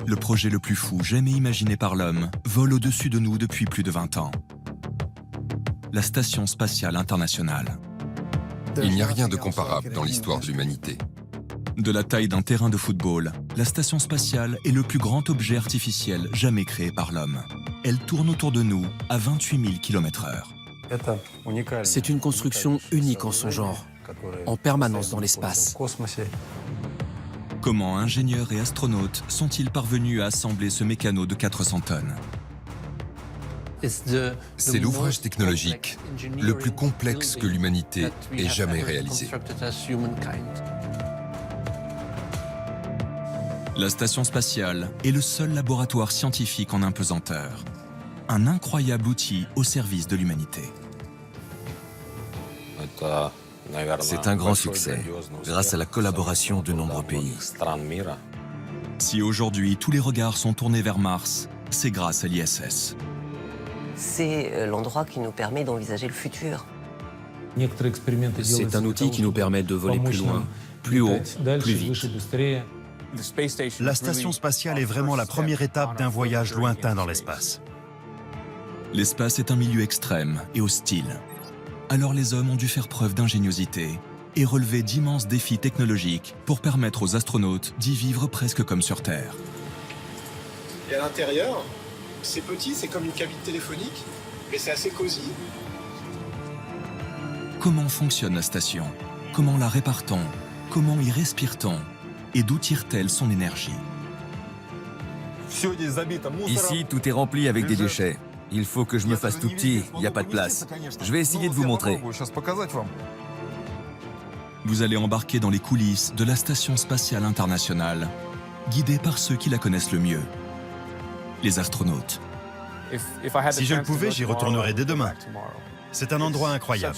Le projet le plus fou jamais imaginé par l'homme vole au-dessus de nous depuis plus de 20 ans. La Station spatiale internationale. Il n'y a rien de comparable dans l'histoire de l'humanité. De la taille d'un terrain de football, la Station spatiale est le plus grand objet artificiel jamais créé par l'homme. Elle tourne autour de nous à 28 000 km/h. C'est une construction unique en son genre, en permanence dans l'espace. Comment ingénieurs et astronautes sont-ils parvenus à assembler ce mécano de 400 tonnes? C'est l'ouvrage technologique le plus complexe que l'humanité ait jamais réalisé. La Station spatiale est le seul laboratoire scientifique en apesanteur. Un incroyable outil au service de l'humanité. C'est un grand succès, grâce à la collaboration de nombreux pays. Si aujourd'hui tous les regards sont tournés vers Mars, c'est grâce à l'ISS. C'est l'endroit qui nous permet d'envisager le futur. C'est un outil qui nous permet de voler plus loin, plus haut, plus vite. La station spatiale est vraiment la première étape d'un voyage lointain dans l'espace. L'espace est un milieu extrême et hostile. Alors les hommes ont dû faire preuve d'ingéniosité et relever d'immenses défis technologiques pour permettre aux astronautes d'y vivre presque comme sur Terre. Et à l'intérieur, c'est petit, c'est comme une cabine téléphonique, mais c'est assez cosy. Comment fonctionne la station? Comment la répare-t-on? Comment y respire-t-on? Et d'où tire-t-elle son énergie? Ici, tout est rempli avec des déchets. Il faut que je me fasse tout petit, il n'y a pas de place. Je vais essayer de vous montrer. Vous allez embarquer dans les coulisses de la Station spatiale internationale, guidés par ceux qui la connaissent le mieux, les astronautes. Si je le pouvais, j'y retournerais dès demain. C'est un endroit incroyable.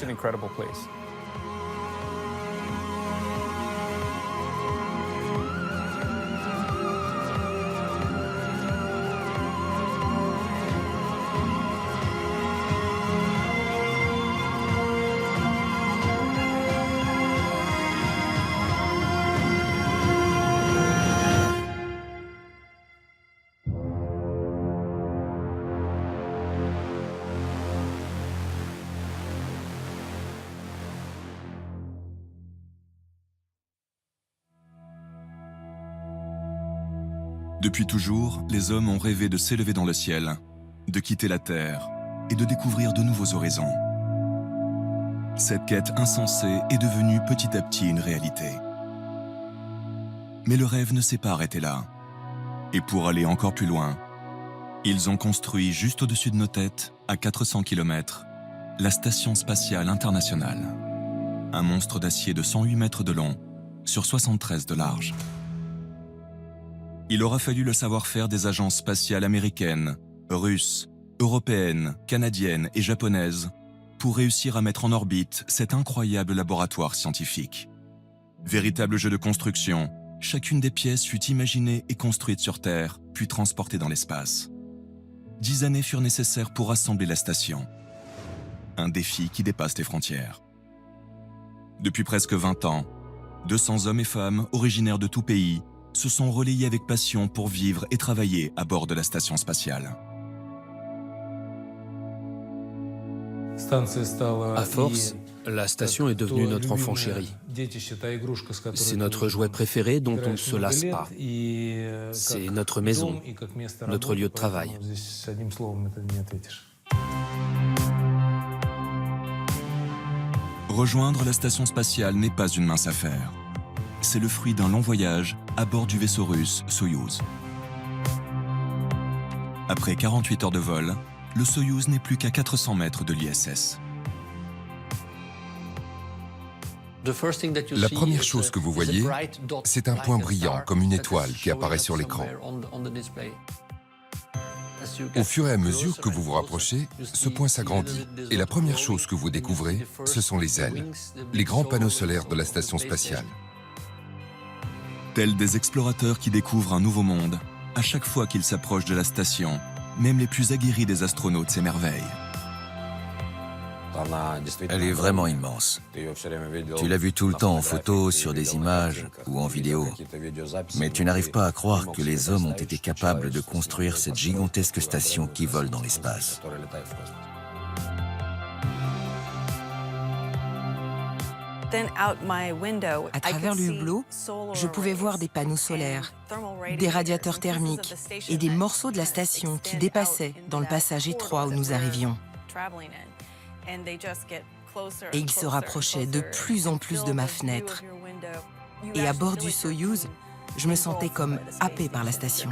Depuis toujours, les hommes ont rêvé de s'élever dans le ciel, de quitter la Terre et de découvrir de nouveaux horizons. Cette quête insensée est devenue petit à petit une réalité. Mais le rêve ne s'est pas arrêté là. Et pour aller encore plus loin, ils ont construit juste au-dessus de nos têtes, à 400 km, la Station spatiale internationale. Un monstre d'acier de 108 mètres de long, sur 73 de large. Il aura fallu le savoir-faire des agences spatiales américaines, russes, européennes, canadiennes et japonaises pour réussir à mettre en orbite cet incroyable laboratoire scientifique. Véritable jeu de construction, chacune des pièces fut imaginée et construite sur Terre, puis transportée dans l'espace. 10 années furent nécessaires pour assembler la station. Un défi qui dépasse les frontières. Depuis presque 20 ans, 200 hommes et femmes originaires de tout pays se sont relayés avec passion pour vivre et travailler à bord de la station spatiale. À force, la station est devenue notre enfant chéri. C'est notre jouet préféré dont on ne se lasse pas. C'est notre maison, notre lieu de travail. Rejoindre la station spatiale n'est pas une mince affaire. C'est le fruit d'un long voyage à bord du vaisseau russe Soyouz. Après 48 heures de vol, le Soyouz n'est plus qu'à 400 mètres de l'ISS. La première chose que vous voyez, c'est un point brillant comme une étoile qui apparaît sur l'écran. Au fur et à mesure que vous vous rapprochez, ce point s'agrandit. Et la première chose que vous découvrez, ce sont les ailes, les grands panneaux solaires de la station spatiale. Tels des explorateurs qui découvrent un nouveau monde, à chaque fois qu'ils s'approchent de la station, même les plus aguerris des astronautes s'émerveillent. Elle est vraiment immense. Tu l'as vue tout le temps en photo, sur des images ou en vidéo. Mais tu n'arrives pas à croire que les hommes ont été capables de construire cette gigantesque station qui vole dans l'espace. À travers le hublot, je pouvais voir des panneaux solaires, des radiateurs thermiques et des morceaux de la station qui dépassaient dans le passage étroit où nous arrivions. Et ils se rapprochaient de plus en plus de ma fenêtre. Et à bord du Soyouz, je me sentais comme happée par la station.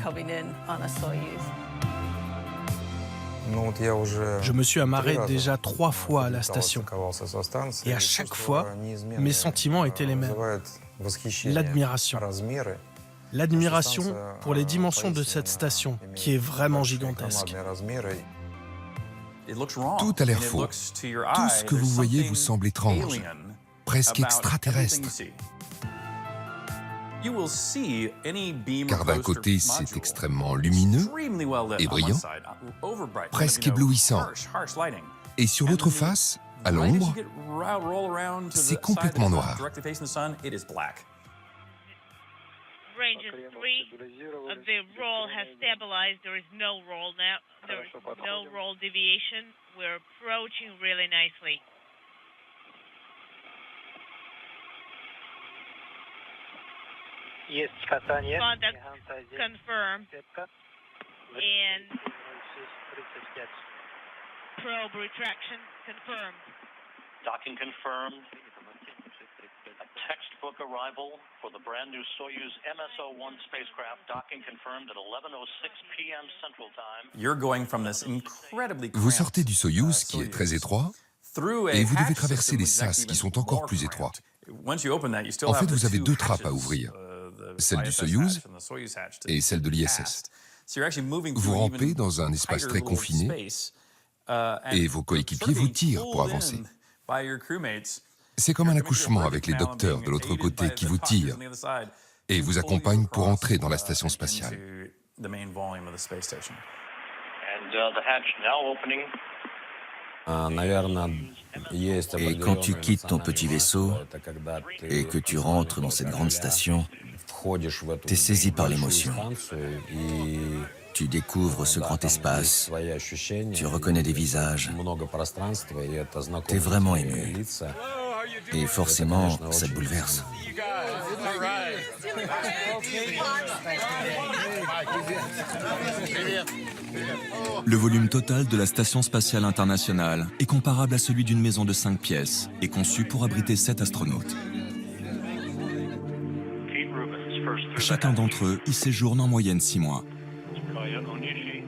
Je me suis amarré déjà 3 fois à la station. Et à chaque fois, mes sentiments étaient les mêmes. L'admiration. L'admiration pour les dimensions de cette station, qui est vraiment gigantesque. Tout a l'air faux. Tout ce que vous voyez vous semble étrange, presque extraterrestre. Car d'un côté, c'est extrêmement lumineux et brillant, presque éblouissant. Et sur l'autre face, à l'ombre, c'est complètement noir. Range is 3. The roll has stabilized. There is no roll now. There is no roll deviation. We're approaching really nicely. Contact confirmed. And probe retraction confirmed. Docking confirmed. A textbook arrival for the brand new Soyuz MSO-1 spacecraft. Docking confirmed at 11:06 p.m. Central Time. Vous sortez du Soyouz, qui est très étroit, et vous devez traverser des sas qui sont encore plus étroits. En fait, vous avez 2 trappes à ouvrir, celle du Soyouz et celle de l'ISS. Vous rampez dans un espace très confiné, et vos coéquipiers vous tirent pour avancer. C'est comme un accouchement avec les docteurs de l'autre côté qui vous tirent et vous accompagnent pour entrer dans la station spatiale. Et quand tu quittes ton petit vaisseau et que tu rentres dans cette grande station, t'es saisi par l'émotion. Tu découvres ce grand espace, tu reconnais des visages, t'es vraiment ému. Et forcément, ça te bouleverse. Le volume total de la Station spatiale internationale est comparable à celui d'une maison de 5 pièces et conçu pour abriter 7 astronautes. Chacun d'entre eux y séjourne en moyenne 6 mois.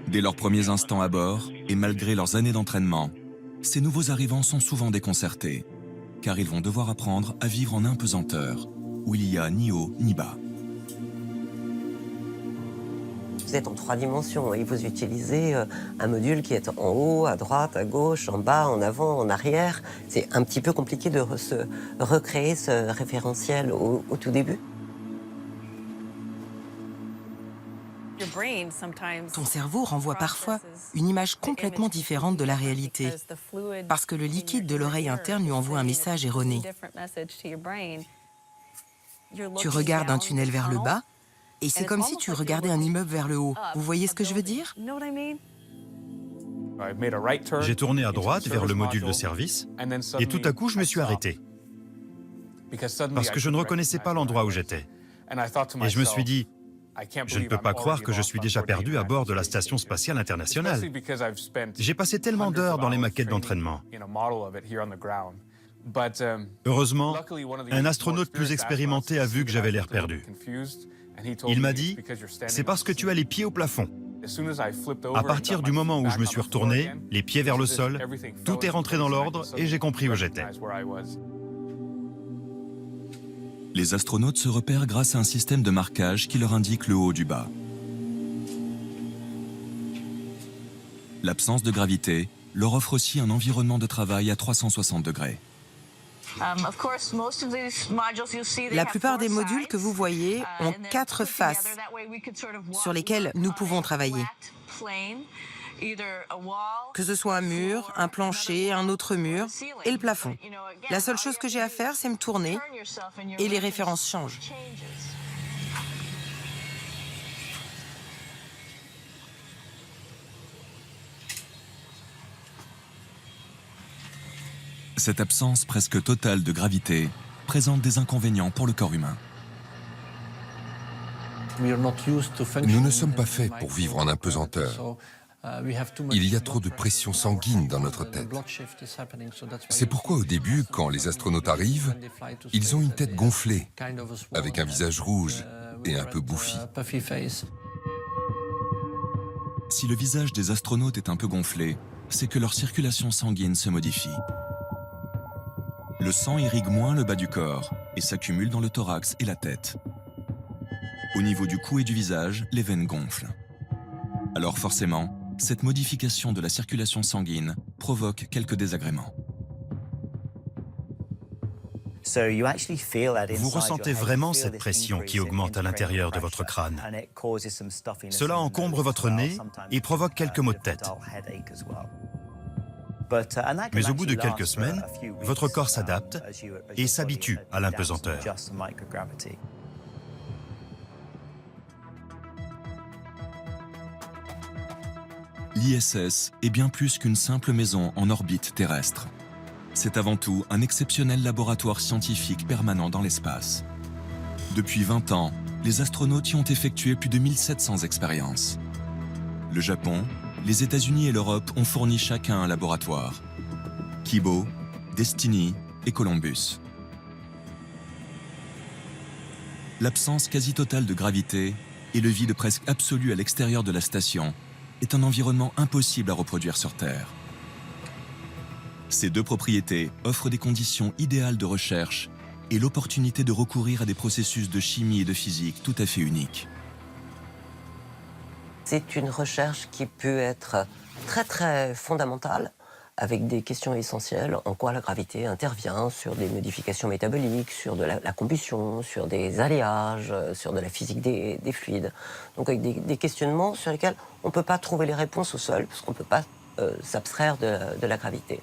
Dès leurs premiers instants à bord, et malgré leurs années d'entraînement, ces nouveaux arrivants sont souvent déconcertés, car ils vont devoir apprendre à vivre en impesanteur, où il n'y a ni haut ni bas. Vous êtes en 3 dimensions et vous utilisez un module qui est en haut, à droite, à gauche, en bas, en avant, en arrière. C'est un petit peu compliqué de recréer ce référentiel au tout début. Ton cerveau renvoie parfois une image complètement différente de la réalité, parce que le liquide de l'oreille interne lui envoie un message erroné. Tu regardes un tunnel vers le bas, et c'est comme si tu regardais un immeuble vers le haut. Vous voyez ce que je veux dire? J'ai tourné à droite vers le module de service, et tout à coup, je me suis arrêté. Parce que je ne reconnaissais pas l'endroit où j'étais. Et je me suis dit, je ne peux pas croire que je suis déjà perdu à bord de la Station spatiale internationale. J'ai passé tellement d'heures dans les maquettes d'entraînement. Heureusement, un astronaute plus expérimenté a vu que j'avais l'air perdu. Il m'a dit, c'est parce que tu as les pieds au plafond. À partir du moment où je me suis retourné, les pieds vers le sol, tout est rentré dans l'ordre et j'ai compris où j'étais. Les astronautes se repèrent grâce à un système de marquage qui leur indique le haut du bas. L'absence de gravité leur offre aussi un environnement de travail à 360 degrés. La plupart des modules que vous voyez ont 4 faces sur lesquelles nous pouvons travailler. Que ce soit un mur, un plancher, un autre mur et le plafond. La seule chose que j'ai à faire, c'est me tourner et les références changent. Cette absence presque totale de gravité présente des inconvénients pour le corps humain. Nous ne sommes pas faits pour vivre en apesanteur. Il y a trop de pression sanguine dans notre tête. C'est pourquoi au début, quand les astronautes arrivent, ils ont une tête gonflée, avec un visage rouge et un peu bouffi. Si le visage des astronautes est un peu gonflé, c'est que leur circulation sanguine se modifie. Le sang irrigue moins le bas du corps et s'accumule dans le thorax et la tête. Au niveau du cou et du visage, les veines gonflent. Alors forcément, cette modification de la circulation sanguine provoque quelques désagréments. Vous ressentez vraiment cette pression qui augmente à l'intérieur de votre crâne. Cela encombre votre nez et provoque quelques maux de tête. Mais au bout de quelques semaines, votre corps s'adapte et s'habitue à l'impesanteur. L'ISS est bien plus qu'une simple maison en orbite terrestre. C'est avant tout un exceptionnel laboratoire scientifique permanent dans l'espace. Depuis 20 ans, les astronautes y ont effectué plus de 1700 expériences. Le Japon, les États-Unis et l'Europe ont fourni chacun un laboratoire. Kibo, Destiny et Columbus. L'absence quasi totale de gravité et le vide presque absolu à l'extérieur de la station est un environnement impossible à reproduire sur Terre. Ces deux propriétés offrent des conditions idéales de recherche et l'opportunité de recourir à des processus de chimie et de physique tout à fait uniques. C'est une recherche qui peut être très très fondamentale, avec des questions essentielles, en quoi la gravité intervient sur des modifications métaboliques, sur de la combustion, sur des alliages, sur de la physique des fluides. Donc avec des questionnements sur lesquels on ne peut pas trouver les réponses au sol, parce qu'on ne peut pas s'abstraire de la gravité.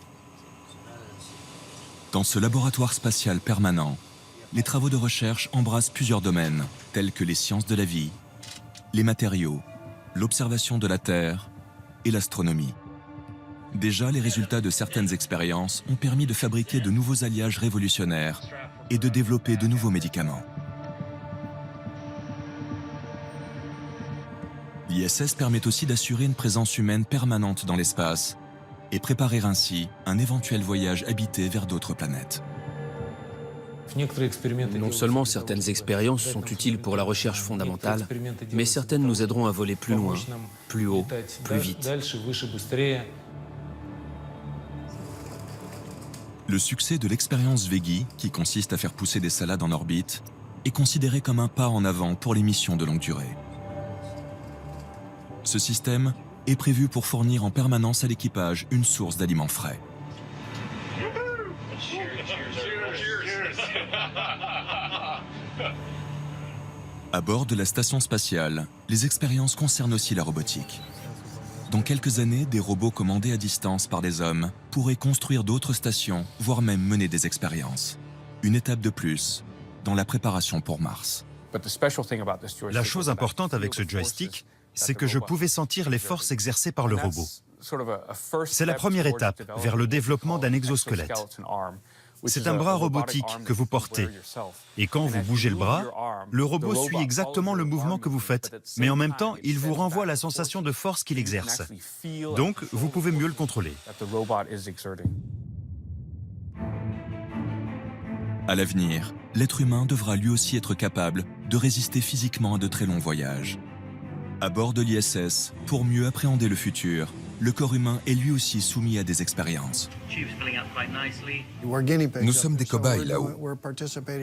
Dans ce laboratoire spatial permanent, les travaux de recherche embrassent plusieurs domaines, tels que les sciences de la vie, les matériaux, l'observation de la Terre et l'astronomie. Déjà, les résultats de certaines expériences ont permis de fabriquer de nouveaux alliages révolutionnaires et de développer de nouveaux médicaments. L'ISS permet aussi d'assurer une présence humaine permanente dans l'espace et préparer ainsi un éventuel voyage habité vers d'autres planètes. Non seulement certaines expériences sont utiles pour la recherche fondamentale, mais certaines nous aideront à voler plus loin, plus haut, plus vite. Le succès de l'expérience Veggie, qui consiste à faire pousser des salades en orbite, est considéré comme un pas en avant pour les missions de longue durée. Ce système est prévu pour fournir en permanence à l'équipage une source d'aliments frais. À bord de la station spatiale, les expériences concernent aussi la robotique. Dans quelques années, des robots commandés à distance par des hommes pourraient construire d'autres stations, voire même mener des expériences. Une étape de plus dans la préparation pour Mars. La chose importante avec ce joystick, c'est que je pouvais sentir les forces exercées par le robot. C'est la première étape vers le développement d'un exosquelette. C'est un bras robotique que vous portez. Et quand vous bougez le bras, le robot suit exactement le mouvement que vous faites. Mais en même temps, il vous renvoie la sensation de force qu'il exerce. Donc, vous pouvez mieux le contrôler. À l'avenir, l'être humain devra lui aussi être capable de résister physiquement à de très longs voyages. À bord de l'ISS, pour mieux appréhender le futur, le corps humain est lui aussi soumis à des expériences. Nous sommes des cobayes là-haut.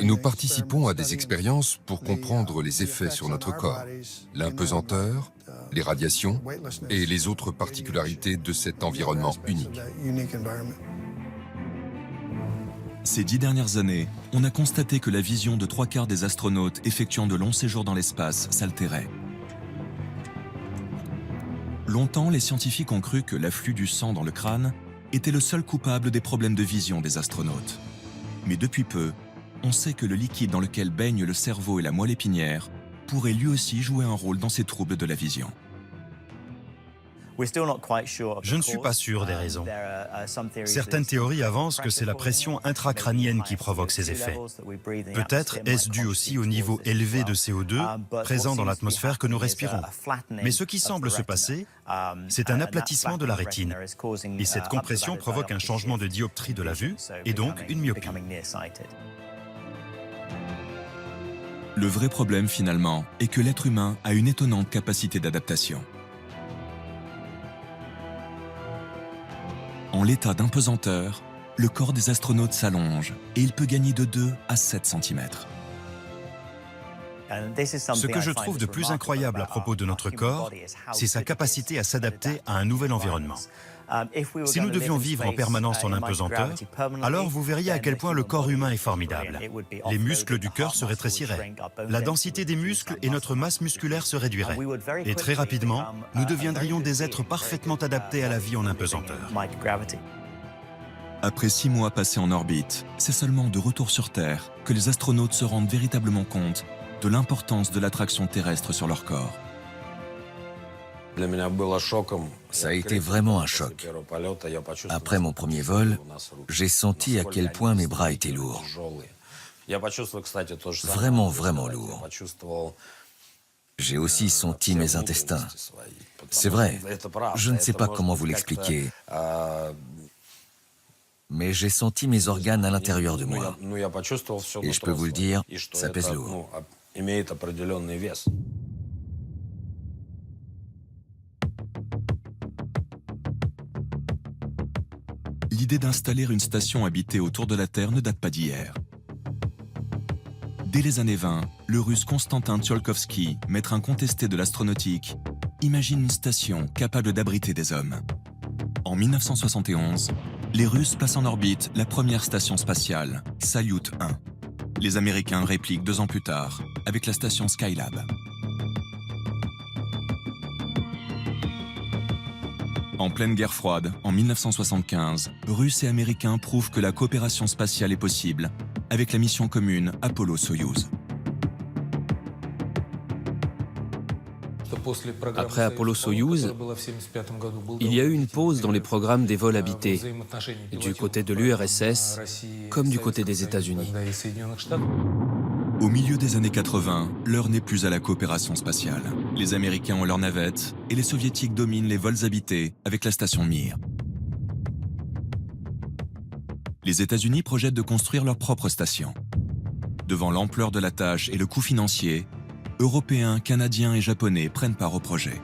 Nous participons à des expériences pour comprendre les effets sur notre corps, l'impesanteur, les radiations et les autres particularités de cet environnement unique. Ces 10 dernières années, on a constaté que la vision de 3/4 des astronautes effectuant de longs séjours dans l'espace s'altérait. Longtemps, les scientifiques ont cru que l'afflux du sang dans le crâne était le seul coupable des problèmes de vision des astronautes. Mais depuis peu, on sait que le liquide dans lequel baigne le cerveau et la moelle épinière pourrait lui aussi jouer un rôle dans ces troubles de la vision. Je ne suis pas sûr des raisons. Certaines théories avancent que c'est la pression intracrânienne qui provoque ces effets. Peut-être est-ce dû aussi au niveau élevé de CO2 présent dans l'atmosphère que nous respirons. Mais ce qui semble se passer, c'est un aplatissement de la rétine. Et cette compression provoque un changement de dioptrie de la vue et donc une myopie. Le vrai problème finalement est que l'être humain a une étonnante capacité d'adaptation. En l'état d'impesanteur, le corps des astronautes s'allonge et il peut gagner de 2 à 7 cm. Ce que je trouve de plus incroyable à propos de notre corps, c'est sa capacité à s'adapter à un nouvel environnement. Si nous devions vivre en permanence en impesanteur, alors vous verriez à quel point le corps humain est formidable. Les muscles du cœur se rétréciraient, la densité des muscles et notre masse musculaire se réduiraient. Et très rapidement, nous deviendrions des êtres parfaitement adaptés à la vie en impesanteur. Après 6 mois passés en orbite, c'est seulement de retour sur Terre que les astronautes se rendent véritablement compte de l'importance de l'attraction terrestre sur leur corps. Ça a été vraiment un choc. Après mon premier vol, j'ai senti à quel point mes bras étaient lourds. Vraiment, vraiment lourds. J'ai aussi senti mes intestins. C'est vrai, je ne sais pas comment vous l'expliquer, mais j'ai senti mes organes à l'intérieur de moi. Et je peux vous le dire, ça pèse lourd. L'idée d'installer une station habitée autour de la Terre ne date pas d'hier. Dès les années 20, le Russe Konstantin Tsiolkovsky, maître incontesté de l'astronautique, imagine une station capable d'abriter des hommes. En 1971, les Russes passent en orbite la première station spatiale, Salyut 1. Les Américains répliquent 2 ans plus tard, avec la station Skylab. En pleine guerre froide, en 1975, Russes et Américains prouvent que la coopération spatiale est possible avec la mission commune Apollo-Soyouz. Après Apollo-Soyouz, il y a eu une pause dans les programmes des vols habités, du côté de l'URSS comme du côté des États-Unis. Au milieu des années 80, l'heure n'est plus à la coopération spatiale. Les Américains ont leurs navettes et les Soviétiques dominent les vols habités avec la station Mir. Les États-Unis projettent de construire leur propre station. Devant l'ampleur de la tâche et le coût financier, Européens, Canadiens et Japonais prennent part au projet.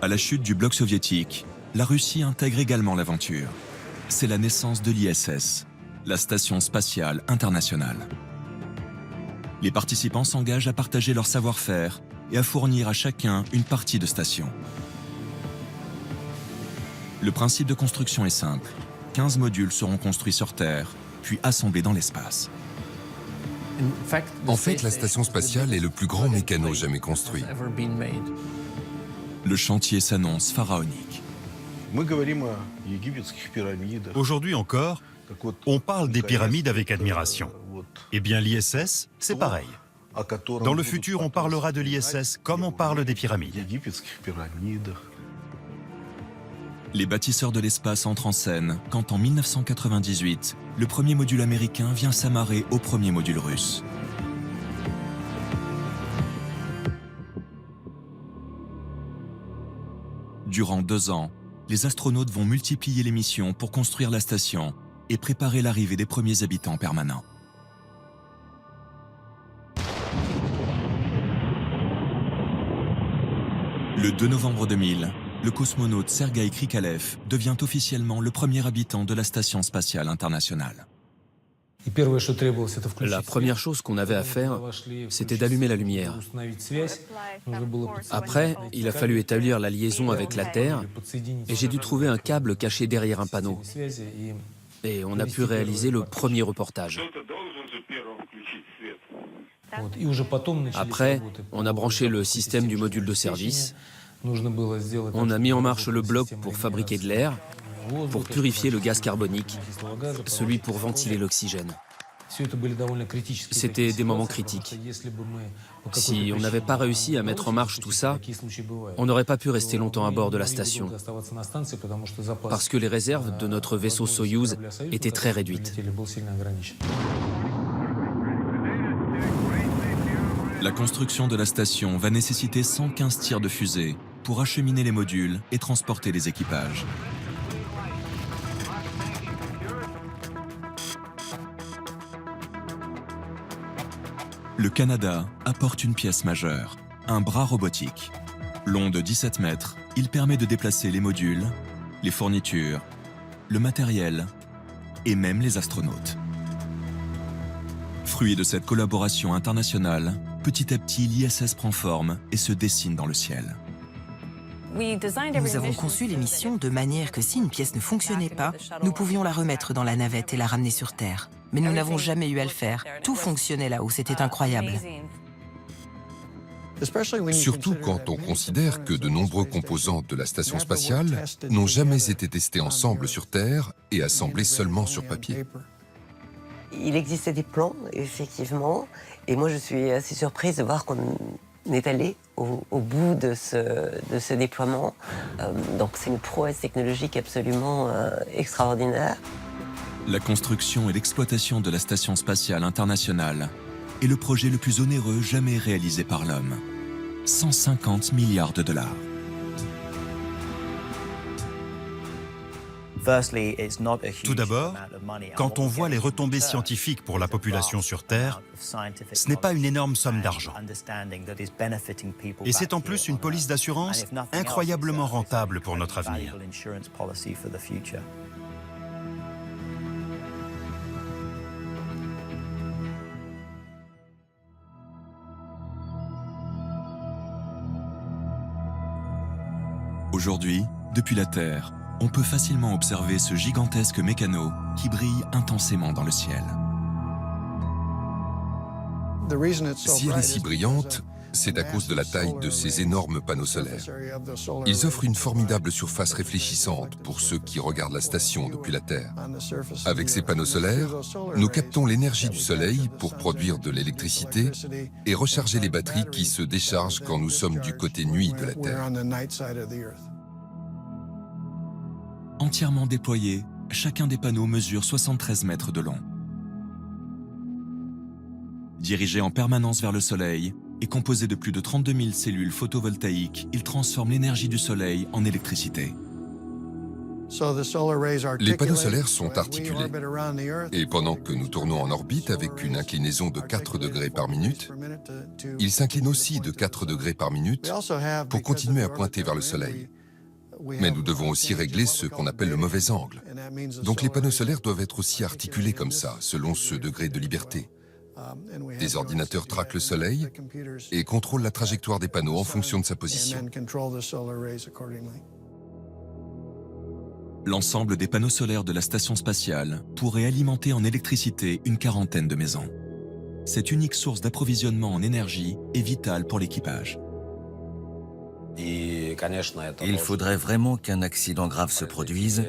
À la chute du bloc soviétique, la Russie intègre également l'aventure. C'est la naissance de l'ISS, la Station spatiale internationale. Les participants s'engagent à partager leur savoir-faire et à fournir à chacun une partie de station. Le principe de construction est simple. 15 modules seront construits sur Terre, puis assemblés dans l'espace. En fait, la station spatiale est le plus grand mécano jamais construit. Le chantier s'annonce pharaonique. Aujourd'hui encore, on parle des pyramides avec admiration. Eh bien, l'ISS, c'est pareil. Dans le futur, on parlera de l'ISS comme on parle des pyramides. Les bâtisseurs de l'espace entrent en scène quand, en 1998, le premier module américain vient s'amarrer au premier module russe. Durant 2 ans, les astronautes vont multiplier les missions pour construire la station et préparer l'arrivée des premiers habitants permanents. Le 2 novembre 2000, le cosmonaute Sergueï Krikalev devient officiellement le premier habitant de la Station spatiale internationale. La première chose qu'on avait à faire, c'était d'allumer la lumière. Après, il a fallu établir la liaison avec la Terre et j'ai dû trouver un câble caché derrière un panneau. Et on a pu réaliser le premier reportage. Après, on a branché le système du module de service. On a mis en marche le bloc pour fabriquer de l'air, pour purifier le gaz carbonique, celui pour ventiler l'oxygène. C'était des moments critiques. Si on n'avait pas réussi à mettre en marche tout ça, on n'aurait pas pu rester longtemps à bord de la station, parce que les réserves de notre vaisseau Soyouz étaient très réduites. La construction de la station va nécessiter 115 tirs de fusée pour acheminer les modules et transporter les équipages. Le Canada apporte une pièce majeure, un bras robotique. Long de 17 mètres, il permet de déplacer les modules, les fournitures, le matériel et même les astronautes. Fruit de cette collaboration internationale, petit à petit l'ISS prend forme et se dessine dans le ciel. Nous avons conçu les missions de manière que si une pièce ne fonctionnait pas, nous pouvions la remettre dans la navette et la ramener sur Terre. Mais nous n'avons jamais eu à le faire. Tout fonctionnait là-haut, c'était incroyable. Surtout quand on considère que de nombreux composants de la station spatiale n'ont jamais été testés ensemble sur Terre et assemblés seulement sur papier. Il existait des plans, effectivement, et moi je suis assez surprise de voir qu'on est allé au bout de ce déploiement. Donc c'est une prouesse technologique absolument extraordinaire. La construction et l'exploitation de la Station spatiale internationale est le projet le plus onéreux jamais réalisé par l'homme. 150 milliards de $. Tout d'abord, quand on voit les retombées scientifiques pour la population sur Terre, ce n'est pas une énorme somme d'argent. Et c'est en plus une police d'assurance incroyablement rentable pour notre avenir. Aujourd'hui, depuis la Terre, on peut facilement observer ce gigantesque mécano qui brille intensément dans le ciel. Si elle est si brillante, c'est à cause de la taille de ces énormes panneaux solaires. Ils offrent une formidable surface réfléchissante pour ceux qui regardent la station depuis la Terre. Avec ces panneaux solaires, nous captons l'énergie du Soleil pour produire de l'électricité et recharger les batteries qui se déchargent quand nous sommes du côté nuit de la Terre. Entièrement déployés, chacun des panneaux mesure 73 mètres de long. Dirigés en permanence vers le Soleil et composés de plus de 32 000 cellules photovoltaïques, ils transforment l'énergie du Soleil en électricité. Les panneaux solaires sont articulés. Et pendant que nous tournons en orbite avec une inclinaison de 4 degrés par minute, ils s'inclinent aussi de 4 degrés par minute pour continuer à pointer vers le Soleil. Mais nous devons aussi régler ce qu'on appelle le mauvais angle. Donc les panneaux solaires doivent être aussi articulés comme ça, selon ce degré de liberté. Des ordinateurs traquent le Soleil et contrôlent la trajectoire des panneaux en fonction de sa position. L'ensemble des panneaux solaires de la station spatiale pourrait alimenter en électricité une quarantaine de maisons. Cette unique source d'approvisionnement en énergie est vitale pour l'équipage. Il faudrait vraiment qu'un accident grave se produise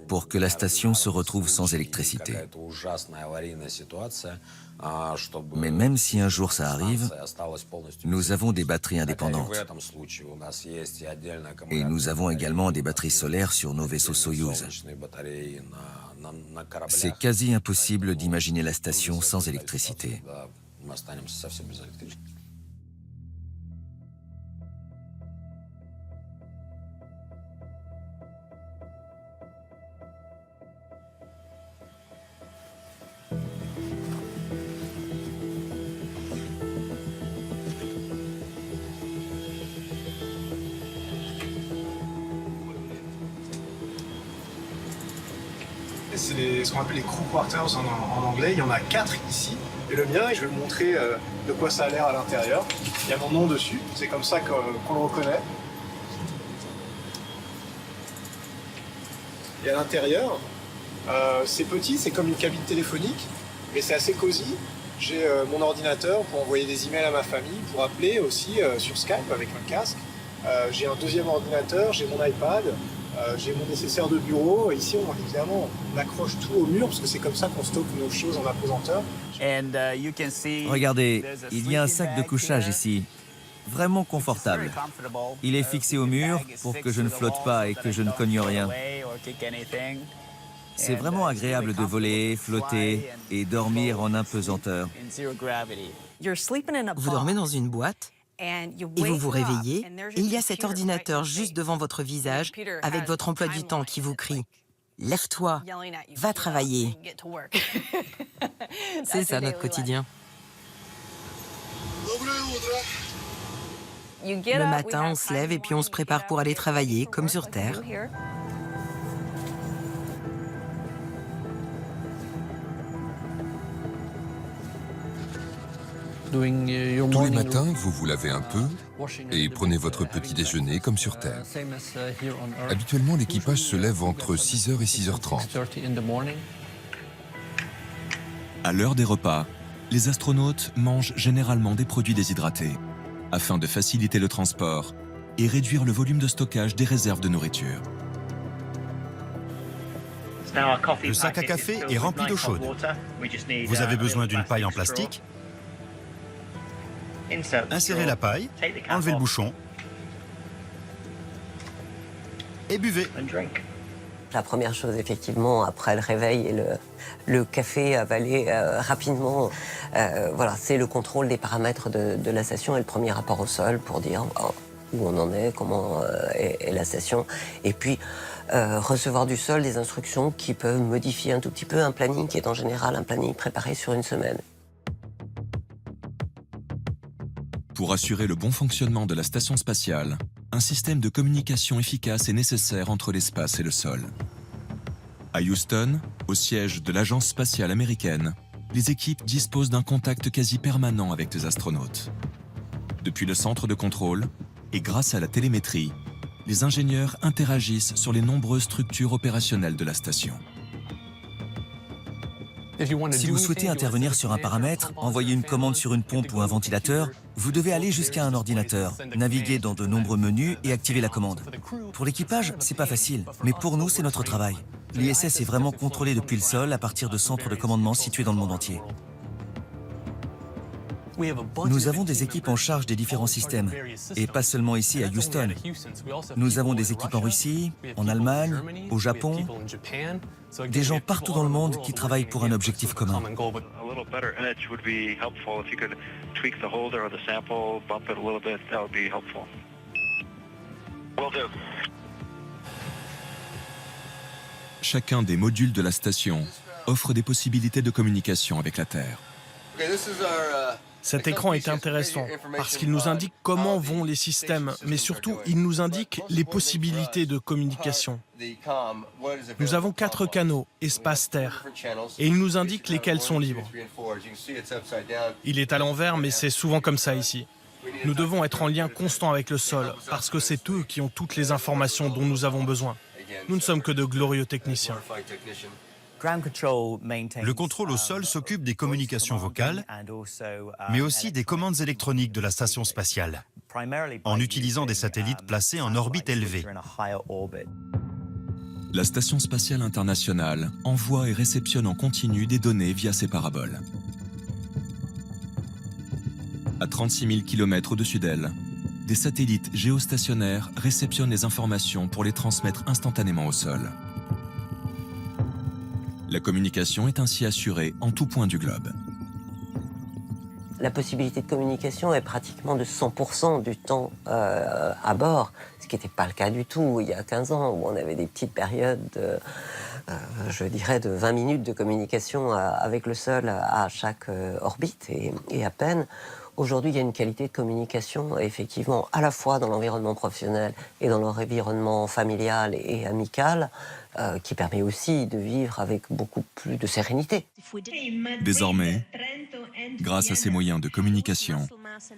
pour que la station se retrouve sans électricité. Mais même si un jour ça arrive, nous avons des batteries indépendantes. Et nous avons également des batteries solaires sur nos vaisseaux Soyouz. C'est quasi impossible d'imaginer la station sans électricité. C'est ce qu'on appelle les crew quarters en anglais. Il y en a 4 ici. Et le mien, et je vais vous montrer de quoi ça a l'air à l'intérieur. Il y a mon nom dessus. C'est comme ça qu'on le reconnaît. Et à l'intérieur, c'est petit, c'est comme une cabine téléphonique, mais c'est assez cosy. J'ai mon ordinateur pour envoyer des emails à ma famille, pour appeler aussi sur Skype avec un casque. J'ai un deuxième ordinateur, j'ai mon iPad, j'ai mon nécessaire de bureau. Ici, évidemment, on accroche tout au mur parce que c'est comme ça qu'on stocke nos choses en apesanteur. Regardez, il y a un sac de couchage ici, vraiment confortable. Il est fixé au mur pour que je ne flotte pas et que je ne cogne rien. C'est vraiment agréable de voler, flotter et dormir en apesanteur. Vous dormez dans une boîte et vous vous réveillez, et il y a cet ordinateur juste devant votre visage avec votre emploi du temps qui vous crie « Lève-toi, va travailler ». C'est ça notre quotidien. Le matin, on se lève et puis on se prépare pour aller travailler, comme sur Terre. Tous les matins, vous vous lavez un peu et prenez votre petit déjeuner comme sur Terre. Habituellement, l'équipage se lève entre 6h et 6h30. À l'heure des repas, les astronautes mangent généralement des produits déshydratés afin de faciliter le transport et réduire le volume de stockage des réserves de nourriture. Le sac à café est rempli d'eau chaude. Vous avez besoin d'une paille en plastique. Insérez la paille, enlevez le bouchon et buvez. La première chose, effectivement, après le réveil et le café avalé rapidement, voilà, c'est le contrôle des paramètres de la station et le premier rapport au sol pour dire où on en est, comment est la station. Et puis, recevoir du sol des instructions qui peuvent modifier un tout petit peu un planning qui est en général un planning préparé sur une semaine. Pour assurer le bon fonctionnement de la station spatiale, un système de communication efficace est nécessaire entre l'espace et le sol. À Houston, au siège de l'Agence spatiale américaine, les équipes disposent d'un contact quasi permanent avec les astronautes. Depuis le centre de contrôle, et grâce à la télémétrie, les ingénieurs interagissent sur les nombreuses structures opérationnelles de la station. Si vous souhaitez intervenir sur un paramètre, envoyer une commande sur une pompe ou un ventilateur, vous devez aller jusqu'à un ordinateur, naviguer dans de nombreux menus et activer la commande. Pour l'équipage, c'est pas facile, mais pour nous, c'est notre travail. L'ISS est vraiment contrôlé depuis le sol à partir de centres de commandement situés dans le monde entier. Nous avons des équipes en charge des différents systèmes, et pas seulement ici à Houston. Nous avons des équipes en Russie, en Allemagne, au Japon, des gens partout dans le monde qui travaillent pour un objectif commun. Chacun des modules de la station offre des possibilités de communication avec la Terre. Cet écran est intéressant parce qu'il nous indique comment vont les systèmes, mais surtout, il nous indique les possibilités de communication. Nous avons 4 canaux, espace-terre, et il nous indique lesquels sont libres. Il est à l'envers, mais c'est souvent comme ça ici. Nous devons être en lien constant avec le sol, parce que c'est eux qui ont toutes les informations dont nous avons besoin. Nous ne sommes que de glorieux techniciens. Le contrôle au sol s'occupe des communications vocales, mais aussi des commandes électroniques de la station spatiale, en utilisant des satellites placés en orbite élevée. La Station spatiale internationale envoie et réceptionne en continu des données via ses paraboles. À 36 000 km au-dessus d'elle, des satellites géostationnaires réceptionnent les informations pour les transmettre instantanément au sol. La communication est ainsi assurée en tout point du globe. La possibilité de communication est pratiquement de 100% du temps à bord, ce qui n'était pas le cas du tout il y a 15 ans, où on avait des petites périodes, je dirais, de 20 minutes de communication avec le sol à chaque orbite, et à peine. Aujourd'hui, il y a une qualité de communication, effectivement, à la fois dans l'environnement professionnel et dans l'environnement familial et amical, qui permet aussi de vivre avec beaucoup plus de sérénité. Désormais, grâce à ces moyens de communication,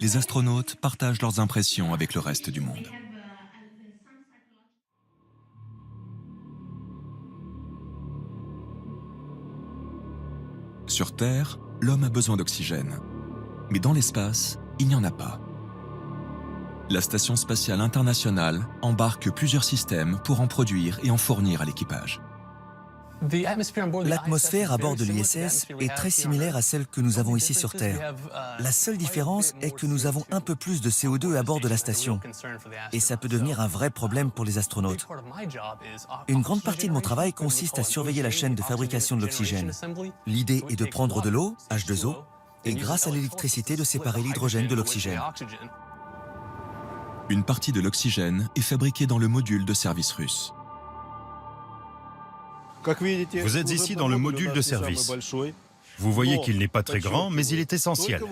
les astronautes partagent leurs impressions avec le reste du monde. Sur Terre, l'homme a besoin d'oxygène. Mais dans l'espace, il n'y en a pas. La Station spatiale internationale embarque plusieurs systèmes pour en produire et en fournir à l'équipage. L'atmosphère à bord de l'ISS est très similaire à celle que nous avons ici sur Terre. La seule différence est que nous avons un peu plus de CO2 à bord de la station. Et ça peut devenir un vrai problème pour les astronautes. Une grande partie de mon travail consiste à surveiller la chaîne de fabrication de l'oxygène. L'idée est de prendre de l'eau, H2O, et grâce à l'électricité de séparer l'hydrogène de l'oxygène. Une partie de l'oxygène est fabriquée dans le module de service russe. Vous êtes ici dans le module de service. Vous voyez qu'il n'est pas très grand, mais il est essentiel.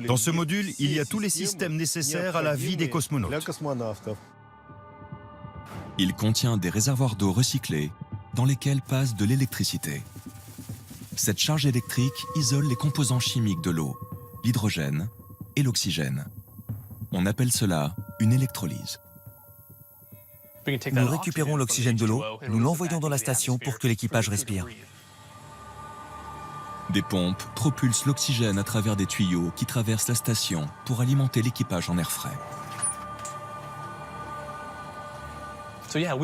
Dans ce module, il y a tous les systèmes nécessaires à la vie des cosmonautes. Il contient des réservoirs d'eau recyclés dans lesquels passe de l'électricité. Cette charge électrique isole les composants chimiques de l'eau, l'hydrogène et l'oxygène. On appelle cela une électrolyse. Nous récupérons l'oxygène de l'eau, nous l'envoyons dans la station pour que l'équipage respire. Des pompes propulsent l'oxygène à travers des tuyaux qui traversent la station pour alimenter l'équipage en air frais.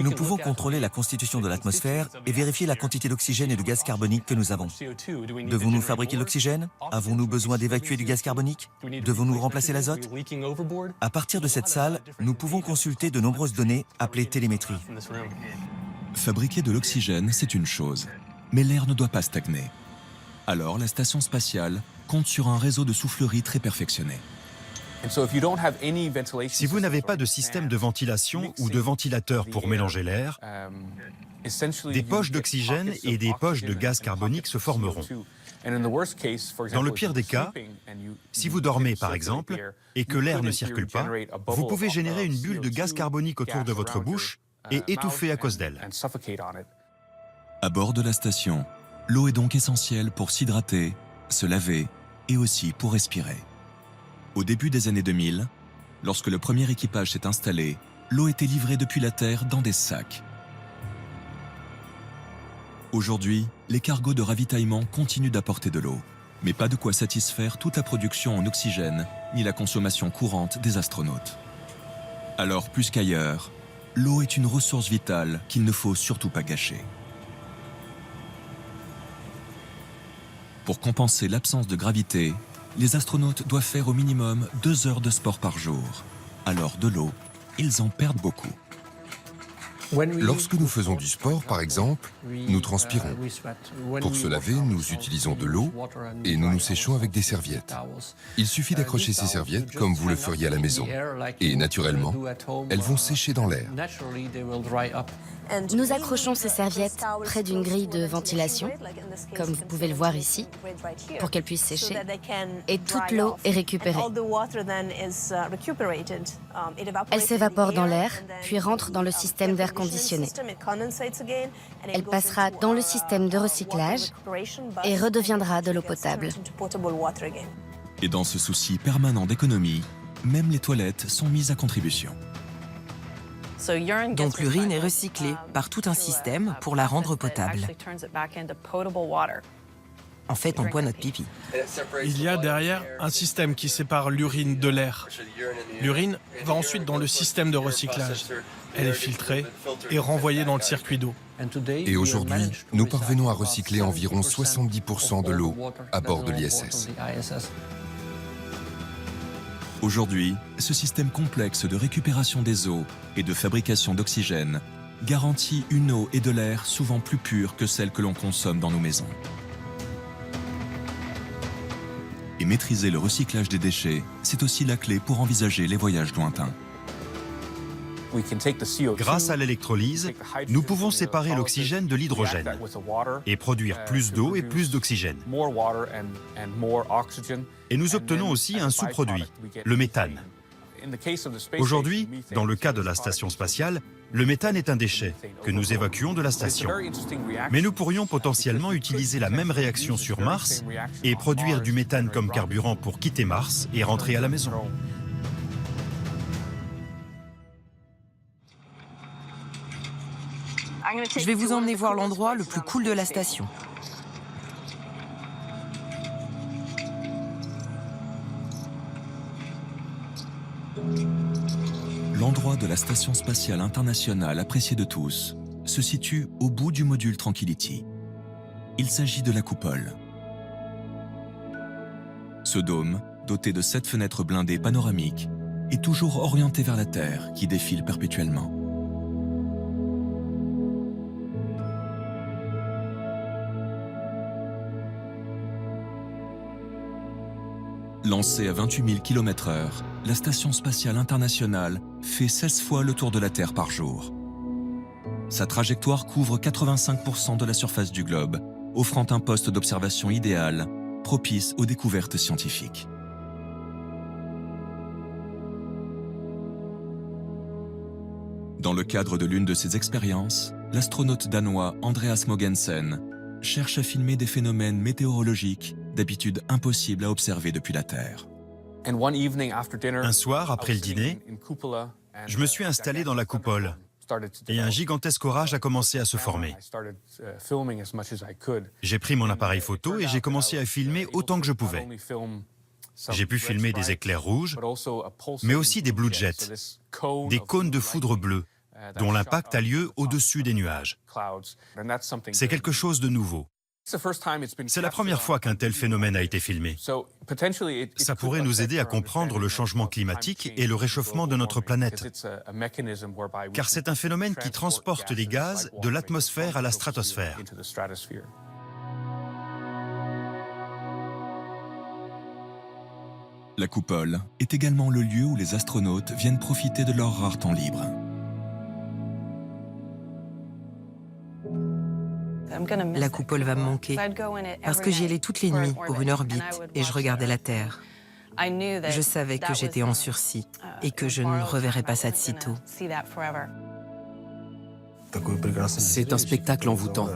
Nous pouvons contrôler la constitution de l'atmosphère et vérifier la quantité d'oxygène et de gaz carbonique que nous avons. Devons-nous fabriquer l'oxygène? Avons-nous besoin d'évacuer du gaz carbonique? Devons-nous remplacer l'azote? À partir de cette salle, nous pouvons consulter de nombreuses données appelées télémétrie. Fabriquer de l'oxygène, c'est une chose, mais l'air ne doit pas stagner. Alors la station spatiale compte sur un réseau de soufflerie très perfectionné. Si vous n'avez pas de système de ventilation ou de ventilateur pour mélanger l'air, des poches d'oxygène et des poches de gaz carbonique se formeront. Dans le pire des cas, si vous dormez par exemple, et que l'air ne circule pas, vous pouvez générer une bulle de gaz carbonique autour de votre bouche et étouffer à cause d'elle. À bord de la station, l'eau est donc essentielle pour s'hydrater, se laver et aussi pour respirer. Au début des années 2000, lorsque le premier équipage s'est installé, l'eau était livrée depuis la Terre dans des sacs. Aujourd'hui, les cargos de ravitaillement continuent d'apporter de l'eau, mais pas de quoi satisfaire toute la production en oxygène ni la consommation courante des astronautes. Alors, plus qu'ailleurs, l'eau est une ressource vitale qu'il ne faut surtout pas gâcher. Pour compenser l'absence de gravité, les astronautes doivent faire au minimum 2 heures de sport par jour. Alors de l'eau, ils en perdent beaucoup. Lorsque nous faisons du sport, par exemple, nous transpirons. Pour se laver, nous utilisons de l'eau et nous nous séchons avec des serviettes. Il suffit d'accrocher ces serviettes comme vous le feriez à la maison. Et naturellement, elles vont sécher dans l'air. Nous accrochons ces serviettes près d'une grille de ventilation, comme vous pouvez le voir ici, pour qu'elles puissent sécher. Et toute l'eau est récupérée. Elle s'évapore dans l'air, puis rentre dans le système d'air conditionné. Elle passera dans le système de recyclage et redeviendra de l'eau potable. Et dans ce souci permanent d'économie, même les toilettes sont mises à contribution. Donc l'urine est recyclée par tout un système pour la rendre potable. En fait, on boit notre pipi. Il y a derrière un système qui sépare l'urine de l'air. L'urine va ensuite dans le système de recyclage. Elle est filtrée et renvoyée dans le circuit d'eau. Et aujourd'hui, nous parvenons à recycler environ 70% de l'eau à bord de l'ISS. Aujourd'hui, ce système complexe de récupération des eaux et de fabrication d'oxygène garantit une eau et de l'air souvent plus pures que celles que l'on consomme dans nos maisons. Et maîtriser le recyclage des déchets, c'est aussi la clé pour envisager les voyages lointains. Grâce à l'électrolyse, nous pouvons séparer l'oxygène de l'hydrogène et produire plus d'eau et plus d'oxygène. Et nous obtenons aussi un sous-produit, le méthane. Aujourd'hui, dans le cas de la station spatiale, le méthane est un déchet que nous évacuons de la station. Mais nous pourrions potentiellement utiliser la même réaction sur Mars et produire du méthane comme carburant pour quitter Mars et rentrer à la maison. Je vais vous emmener voir l'endroit le plus cool de la station. L'endroit de la Station spatiale internationale apprécié de tous se situe au bout du module Tranquility. Il s'agit de la coupole. Ce dôme, doté de 7 fenêtres blindées panoramiques, est toujours orienté vers la Terre qui défile perpétuellement. Lancée à 28 000 km/h, la Station spatiale internationale fait 16 fois le tour de la Terre par jour. Sa trajectoire couvre 85% de la surface du globe, offrant un poste d'observation idéal, propice aux découvertes scientifiques. Dans le cadre de l'une de ces expériences, l'astronaute danois Andreas Mogensen cherche à filmer des phénomènes météorologiques d'habitude impossibles à observer depuis la Terre. Un soir, après le dîner, je me suis installé dans la coupole et un gigantesque orage a commencé à se former. J'ai pris mon appareil photo et j'ai commencé à filmer autant que je pouvais. J'ai pu filmer des éclairs rouges, mais aussi des blue jets, des cônes de foudre bleue, dont l'impact a lieu au-dessus des nuages. C'est quelque chose de nouveau. C'est la première fois qu'un tel phénomène a été filmé. Ça pourrait nous aider à comprendre le changement climatique et le réchauffement de notre planète. Car c'est un phénomène qui transporte des gaz de l'atmosphère à la stratosphère. La coupole est également le lieu où les astronautes viennent profiter de leur rare temps libre. La coupole va me manquer, parce que j'y allais toutes les nuits pour une orbite et je regardais la Terre. Je savais que j'étais en sursis et que je ne reverrais pas ça de sitôt. C'est un spectacle envoûtant.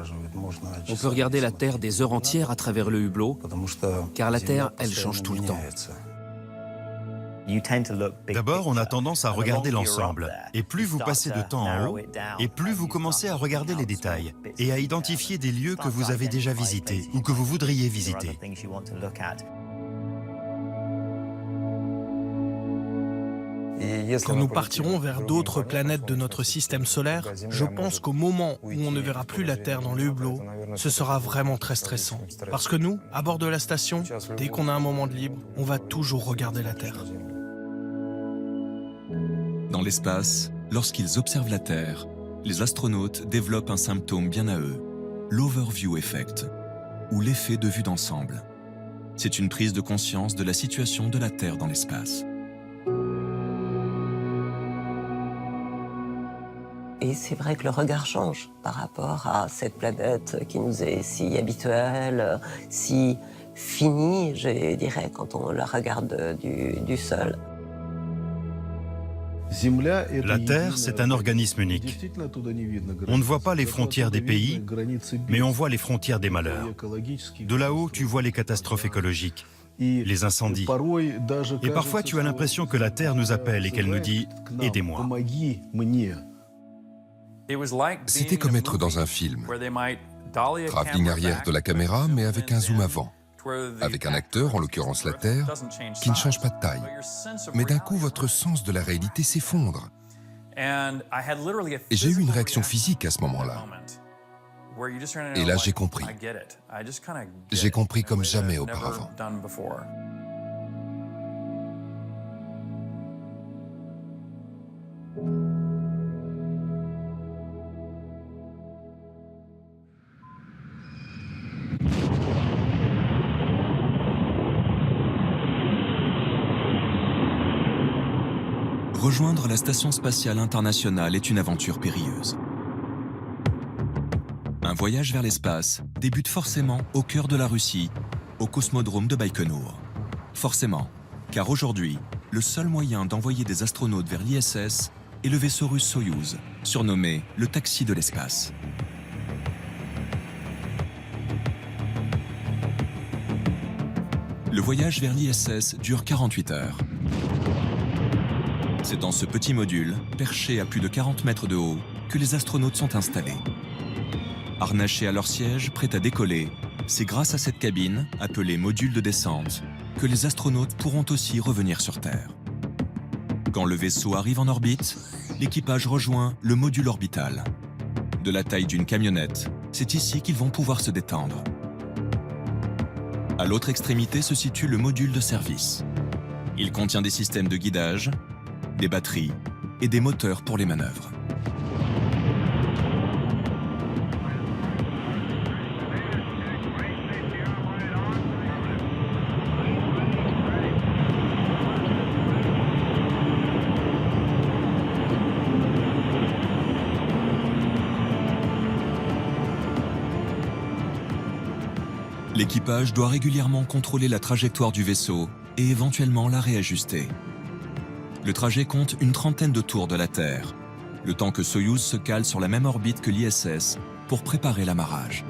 On peut regarder la Terre des heures entières à travers le hublot, car la Terre, elle change tout le temps. D'abord, on a tendance à regarder l'ensemble. Et plus vous passez de temps en haut, et plus vous commencez à regarder les détails et à identifier des lieux que vous avez déjà visités ou que vous voudriez visiter. Quand nous partirons vers d'autres planètes de notre système solaire, je pense qu'au moment où on ne verra plus la Terre dans le hublot, ce sera vraiment très stressant. Parce que nous, à bord de la station, dès qu'on a un moment de libre, on va toujours regarder la Terre. Dans l'espace, lorsqu'ils observent la Terre, les astronautes développent un symptôme bien à eux, l'overview effect, ou l'effet de vue d'ensemble. C'est une prise de conscience de la situation de la Terre dans l'espace. Et c'est vrai que le regard change par rapport à cette planète qui nous est si habituelle, si finie, je dirais, quand on la regarde du sol. La Terre, c'est un organisme unique. On ne voit pas les frontières des pays, mais on voit les frontières des malheurs. De là-haut, tu vois les catastrophes écologiques, les incendies. Et parfois, tu as l'impression que la Terre nous appelle et qu'elle nous dit « Aidez-moi ». C'était comme être dans un film. Travelling arrière de la caméra, mais avec un zoom avant. Avec un acteur, en l'occurrence la Terre, qui ne change pas de taille. Mais d'un coup, votre sens de la réalité s'effondre. Et j'ai eu une réaction physique à ce moment-là. Et là, j'ai compris. J'ai compris comme jamais auparavant. Rejoindre la Station spatiale internationale est une aventure périlleuse. Un voyage vers l'espace débute forcément au cœur de la Russie, au cosmodrome de Baïkonour. Forcément, car aujourd'hui, le seul moyen d'envoyer des astronautes vers l'ISS est le vaisseau russe Soyouz, surnommé le taxi de l'espace. Le voyage vers l'ISS dure 48 heures. C'est dans ce petit module, perché à plus de 40 mètres de haut, que les astronautes sont installés. Harnachés à leur siège, prêts à décoller, c'est grâce à cette cabine, appelée module de descente, que les astronautes pourront aussi revenir sur Terre. Quand le vaisseau arrive en orbite, l'équipage rejoint le module orbital. De la taille d'une camionnette, c'est ici qu'ils vont pouvoir se détendre. À l'autre extrémité se situe le module de service. Il contient des systèmes de guidage, des batteries et des moteurs pour les manœuvres. L'équipage doit régulièrement contrôler la trajectoire du vaisseau et éventuellement la réajuster. Le trajet compte une trentaine de tours de la Terre, le temps que Soyouz se cale sur la même orbite que l'ISS pour préparer l'amarrage.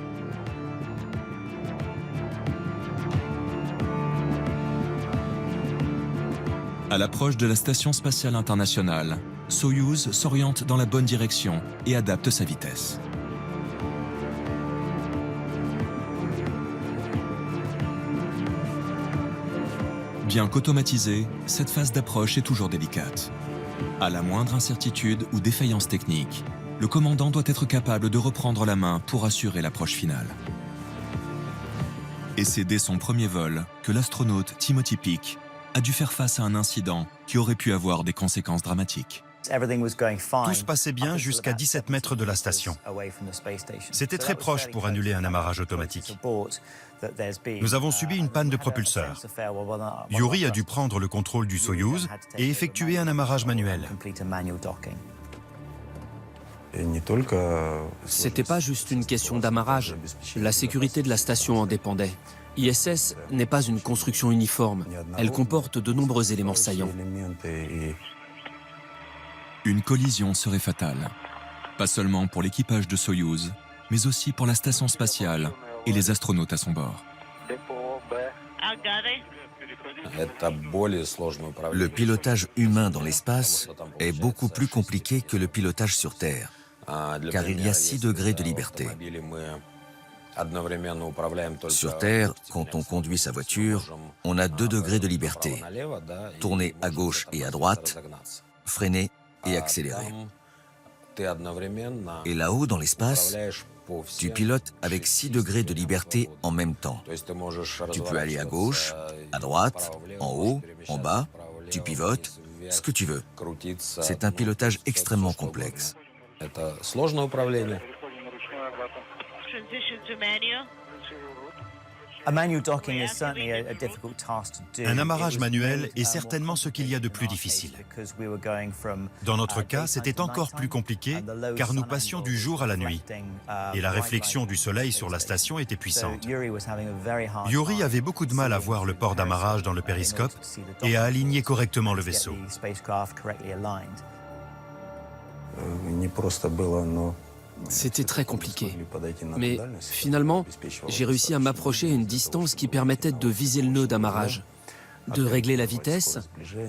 À l'approche de la Station spatiale internationale, Soyouz s'oriente dans la bonne direction et adapte sa vitesse. Bien qu'automatisée, cette phase d'approche est toujours délicate. À la moindre incertitude ou défaillance technique, le commandant doit être capable de reprendre la main pour assurer l'approche finale. Et c'est dès son premier vol que l'astronaute Timothy Peake a dû faire face à un incident qui aurait pu avoir des conséquences dramatiques. Tout se passait bien jusqu'à 17 mètres de la station. C'était très proche pour annuler un amarrage automatique. Nous avons subi une panne de propulseur. Yuri a dû prendre le contrôle du Soyouz et effectuer un amarrage manuel. C'était pas juste une question d'amarrage. La sécurité de la station en dépendait. ISS n'est pas une construction uniforme. Elle comporte de nombreux éléments saillants. Une collision serait fatale. Pas seulement pour l'équipage de Soyouz, mais aussi pour la station spatiale et les astronautes à son bord. Le pilotage humain dans l'espace est beaucoup plus compliqué que le pilotage sur Terre, car il y a 6 degrés de liberté. Sur Terre, quand on conduit sa voiture, on a 2 degrés de liberté. Tourner à gauche et à droite, freiner et accélérer. Et là-haut, dans l'espace, tu pilotes avec 6 degrés de liberté en même temps. Tu peux aller à gauche, à droite, en haut, en bas, tu pivotes, ce que tu veux. C'est un pilotage extrêmement complexe. Transition to manual. Un amarrage manuel est certainement ce qu'il y a de plus difficile. Dans notre cas, c'était encore plus compliqué car nous passions du jour à la nuit et la réflexion du soleil sur la station était puissante. Yuri avait beaucoup de mal à voir le port d'amarrage dans le périscope et à aligner correctement le vaisseau. C'était très compliqué. Mais finalement, j'ai réussi à m'approcher à une distance qui permettait de viser le nœud d'amarrage, de régler la vitesse,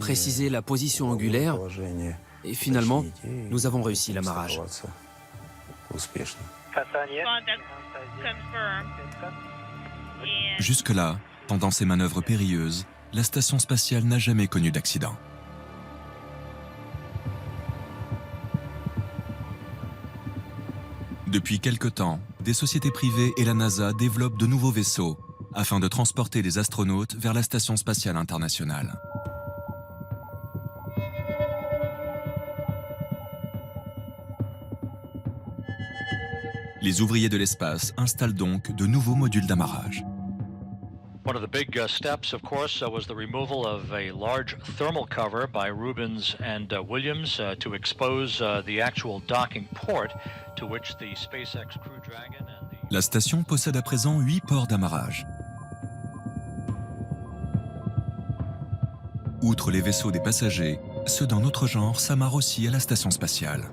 préciser la position angulaire, et finalement, nous avons réussi l'amarrage. Jusque-là, pendant ces manœuvres périlleuses, la station spatiale n'a jamais connu d'accident. Depuis quelque temps, des sociétés privées et la NASA développent de nouveaux vaisseaux afin de transporter les astronautes vers la Station spatiale internationale. Les ouvriers de l'espace installent donc de nouveaux modules d'amarrage. One of the big steps, of course, was the removal of a large thermal cover by Rubens and Williams to expose the actual docking port to which the SpaceX Crew Dragon and the... La station possède à présent 8 ports d'amarrage. Outre les vaisseaux des passagers, ceux d'un autre genre s'amarrent aussi à la station spatiale.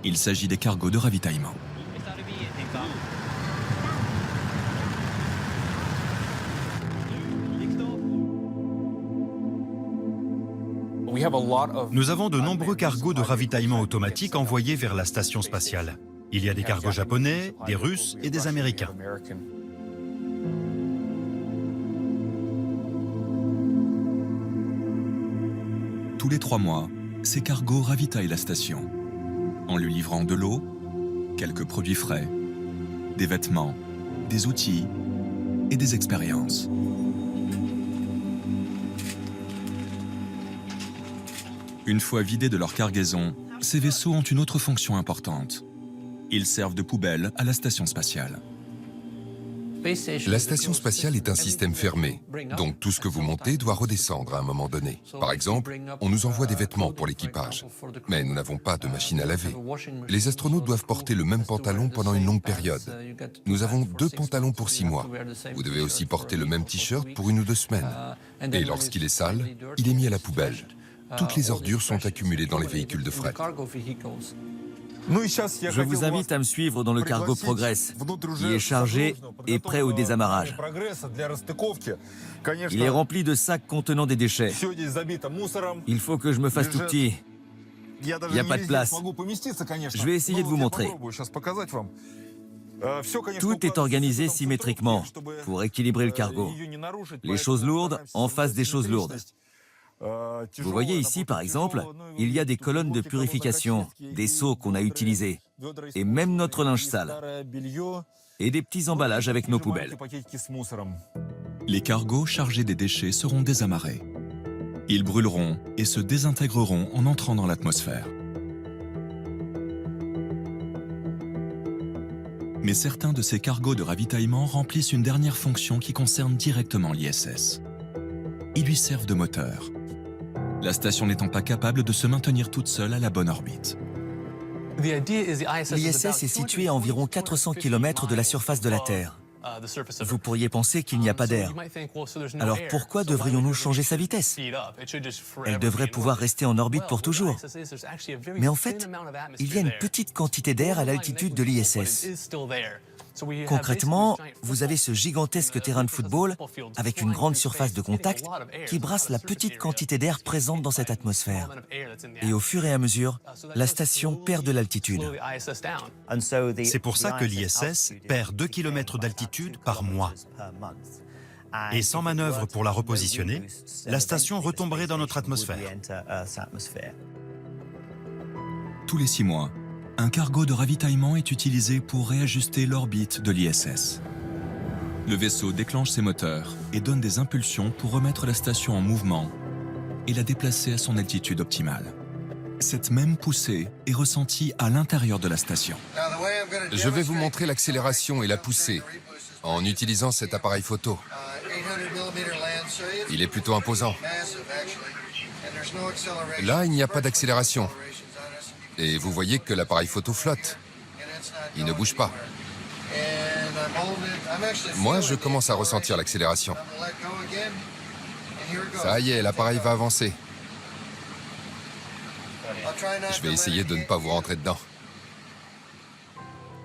Il s'agit des cargos de ravitaillement. Nous avons de nombreux cargos de ravitaillement automatique envoyés vers la station spatiale. Il y a des cargos japonais, des Russes et des Américains. Tous les 3 mois, ces cargos ravitaillent la station, en lui livrant de l'eau, quelques produits frais, des vêtements, des outils et des expériences. Une fois vidés de leur cargaison, ces vaisseaux ont une autre fonction importante. Ils servent de poubelle à la station spatiale. La station spatiale est un système fermé, donc tout ce que vous montez doit redescendre à un moment donné. Par exemple, on nous envoie des vêtements pour l'équipage, mais nous n'avons pas de machine à laver. Les astronautes doivent porter le même pantalon pendant une longue période. Nous avons 2 pantalons pour 6 mois. Vous devez aussi porter le même t-shirt pour 1 ou 2 semaines. Et lorsqu'il est sale, il est mis à la poubelle. Toutes les ordures sont accumulées dans les véhicules de fret. Je vous invite à me suivre dans le cargo Progress, qui est chargé et prêt au désamarrage. Il est rempli de sacs contenant des déchets. Il faut que je me fasse tout petit. Il n'y a pas de place. Je vais essayer de vous montrer. Tout est organisé symétriquement pour équilibrer le cargo. Les choses lourdes en face des choses lourdes. Vous voyez ici, par exemple, il y a des colonnes de purification, des seaux qu'on a utilisés, et même notre linge sale, et des petits emballages avec nos poubelles. Les cargos chargés des déchets seront désamarrés. Ils brûleront et se désintégreront en entrant dans l'atmosphère. Mais certains de ces cargos de ravitaillement remplissent une dernière fonction qui concerne directement l'ISS. Ils lui servent de moteur. La station n'étant pas capable de se maintenir toute seule à la bonne orbite. L'ISS est situé à environ 400 km de la surface de la Terre. Vous pourriez penser qu'il n'y a pas d'air. Alors pourquoi devrions-nous changer sa vitesse? Elle devrait pouvoir rester en orbite pour toujours. Mais en fait, il y a une petite quantité d'air à l'altitude de l'ISS. Concrètement, vous avez ce gigantesque terrain de football avec une grande surface de contact qui brasse la petite quantité d'air présente dans cette atmosphère. Et au fur et à mesure, la station perd de l'altitude. C'est pour ça que l'ISS perd 2 km d'altitude par mois. Et sans manœuvre pour la repositionner, la station retomberait dans notre atmosphère. Tous les 6 mois, un cargo de ravitaillement est utilisé pour réajuster l'orbite de l'ISS. Le vaisseau déclenche ses moteurs et donne des impulsions pour remettre la station en mouvement et la déplacer à son altitude optimale. Cette même poussée est ressentie à l'intérieur de la station. Je vais vous montrer l'accélération et la poussée en utilisant cet appareil photo. Il est plutôt imposant. Là, il n'y a pas d'accélération. Et vous voyez que l'appareil photo flotte. Il ne bouge pas. Moi, je commence à ressentir l'accélération. Ça y est, l'appareil va avancer. Je vais essayer de ne pas vous rentrer dedans.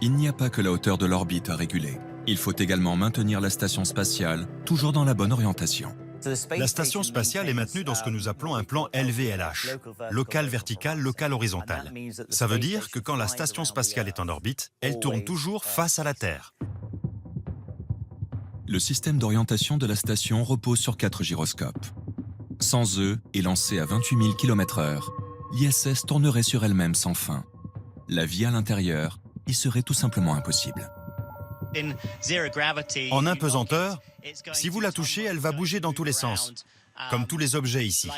Il n'y a pas que la hauteur de l'orbite à réguler. Il faut également maintenir la station spatiale toujours dans la bonne orientation. La station spatiale est maintenue dans ce que nous appelons un plan LVLH, local vertical, local horizontal. Ça veut dire que quand la station spatiale est en orbite, elle tourne toujours face à la Terre. Le système d'orientation de la station repose sur 4 gyroscopes. Sans eux, et lancé à 28 000 km/h, l'ISS tournerait sur elle-même sans fin. La vie à l'intérieur y serait tout simplement impossible. En impesanteur, si vous la touchez, elle va bouger dans tous les sens, comme tous les objets ici.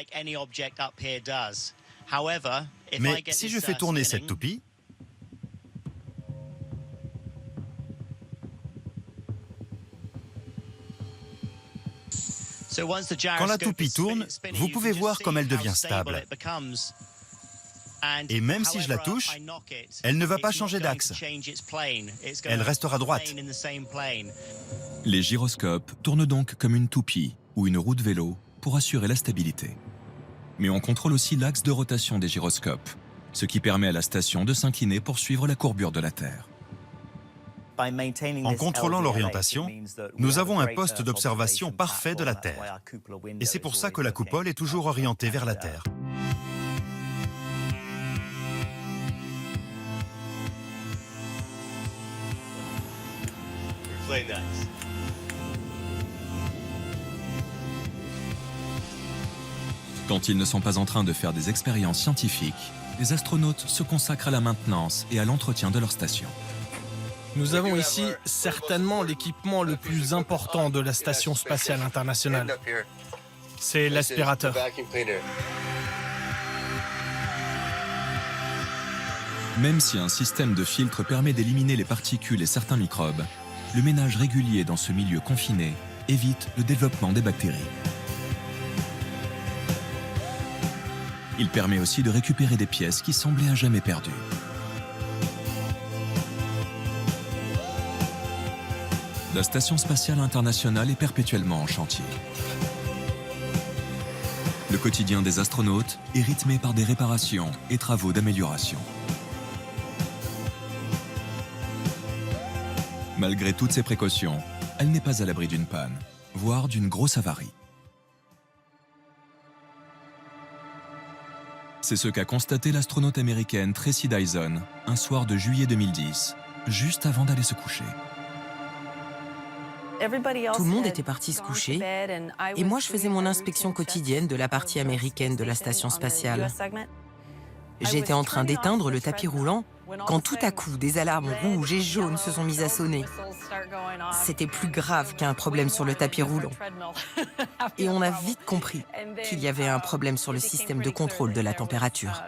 Mais si je fais tourner cette toupie, quand la toupie tourne, vous pouvez voir comme elle devient stable. Et même si je la touche, elle ne va pas changer d'axe. Elle restera droite. Les gyroscopes tournent donc comme une toupie ou une roue de vélo pour assurer la stabilité. Mais on contrôle aussi l'axe de rotation des gyroscopes, ce qui permet à la station de s'incliner pour suivre la courbure de la Terre. En contrôlant l'orientation, nous avons un poste d'observation parfait de la Terre. Et c'est pour ça que la coupole est toujours orientée vers la Terre. Quand ils ne sont pas en train de faire des expériences scientifiques, les astronautes se consacrent à la maintenance et à l'entretien de leur station. Nous avons ici certainement l'équipement le plus important de la Station spatiale internationale. C'est l'aspirateur. Même si un système de filtre permet d'éliminer les particules et certains microbes, le ménage régulier dans ce milieu confiné évite le développement des bactéries. Il permet aussi de récupérer des pièces qui semblaient à jamais perdues. La Station spatiale internationale est perpétuellement en chantier. Le quotidien des astronautes est rythmé par des réparations et travaux d'amélioration. Malgré toutes ces précautions, elle n'est pas à l'abri d'une panne, voire d'une grosse avarie. C'est ce qu'a constaté l'astronaute américaine Tracy Dyson un soir de juillet 2010, juste avant d'aller se coucher. Tout le monde était parti se coucher et moi je faisais mon inspection quotidienne de la partie américaine de la station spatiale. J'étais en train d'éteindre le tapis roulant quand tout à coup des alarmes rouges et jaunes se sont mises à sonner. C'était plus grave qu'un problème sur le tapis roulant. Et on a vite compris qu'il y avait un problème sur le système de contrôle de la température.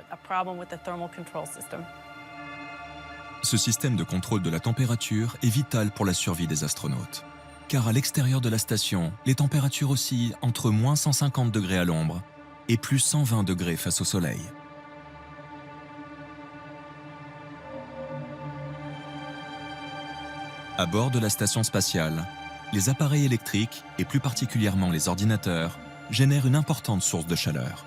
Ce système de contrôle de la température est vital pour la survie des astronautes. Car à l'extérieur de la station, les températures oscillent entre moins 150 degrés à l'ombre et plus 120 degrés face au soleil. À bord de la station spatiale, les appareils électriques, et plus particulièrement les ordinateurs, génèrent une importante source de chaleur.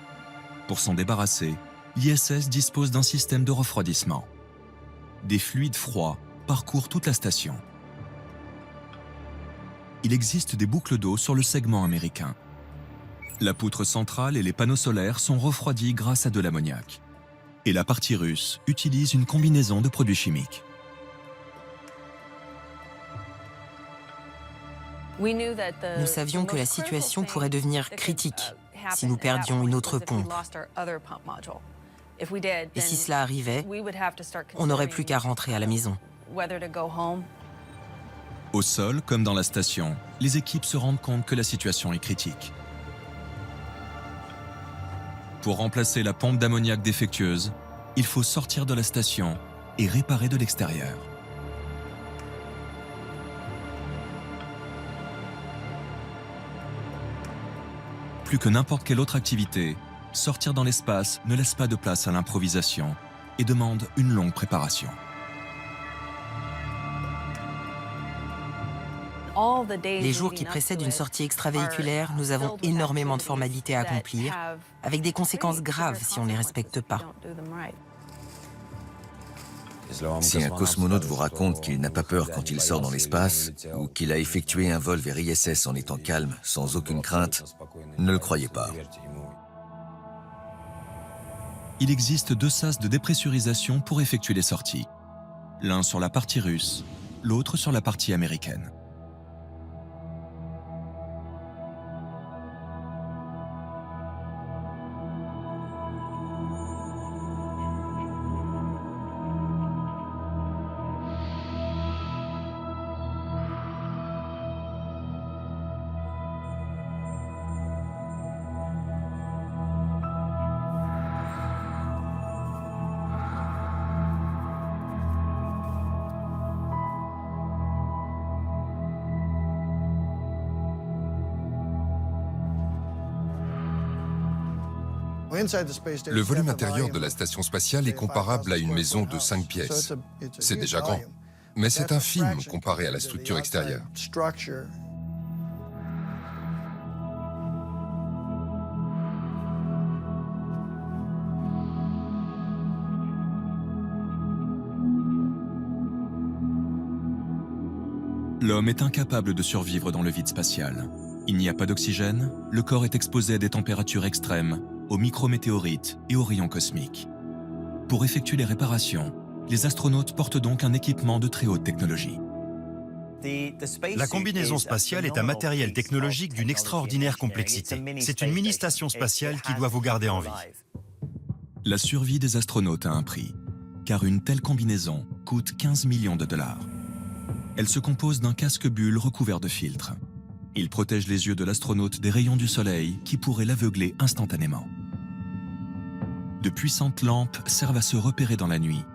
Pour s'en débarrasser, l'ISS dispose d'un système de refroidissement. Des fluides froids parcourent toute la station. Il existe des boucles d'eau sur le segment américain. La poutre centrale et les panneaux solaires sont refroidis grâce à de l'ammoniac. Et la partie russe utilise une combinaison de produits chimiques. Nous savions que la situation pourrait devenir critique si nous perdions une autre pompe. Et si cela arrivait, on n'aurait plus qu'à rentrer à la maison. Au sol, comme dans la station, les équipes se rendent compte que la situation est critique. Pour remplacer la pompe d'ammoniac défectueuse, il faut sortir de la station et réparer de l'extérieur. Plus que n'importe quelle autre activité, sortir dans l'espace ne laisse pas de place à l'improvisation et demande une longue préparation. Les jours qui précèdent une sortie extravéhiculaire, nous avons énormément de formalités à accomplir, avec des conséquences graves si on ne les respecte pas. Si un cosmonaute vous raconte qu'il n'a pas peur quand il sort dans l'espace, ou qu'il a effectué un vol vers ISS en étant calme, sans aucune crainte, ne le croyez pas. Il existe 2 sas de dépressurisation pour effectuer les sorties. L'un sur la partie russe, l'autre sur la partie américaine. Le volume intérieur de la station spatiale est comparable à une maison de 5 pièces. C'est déjà grand, mais c'est infime comparé à la structure extérieure. L'homme est incapable de survivre dans le vide spatial. Il n'y a pas d'oxygène, le corps est exposé à des températures extrêmes, aux micrométéorites et aux rayons cosmiques. Pour effectuer les réparations, les astronautes portent donc un équipement de très haute technologie. La combinaison spatiale est un matériel technologique d'une extraordinaire complexité. C'est une mini-station spatiale qui doit vous garder en vie. La survie des astronautes a un prix, car une telle combinaison coûte 15 millions de dollars. Elle se compose d'un casque-bulle recouvert de filtres. Il protège les yeux de l'astronaute des rayons du soleil qui pourraient l'aveugler instantanément. De puissantes lampes servent à se repérer dans la nuit,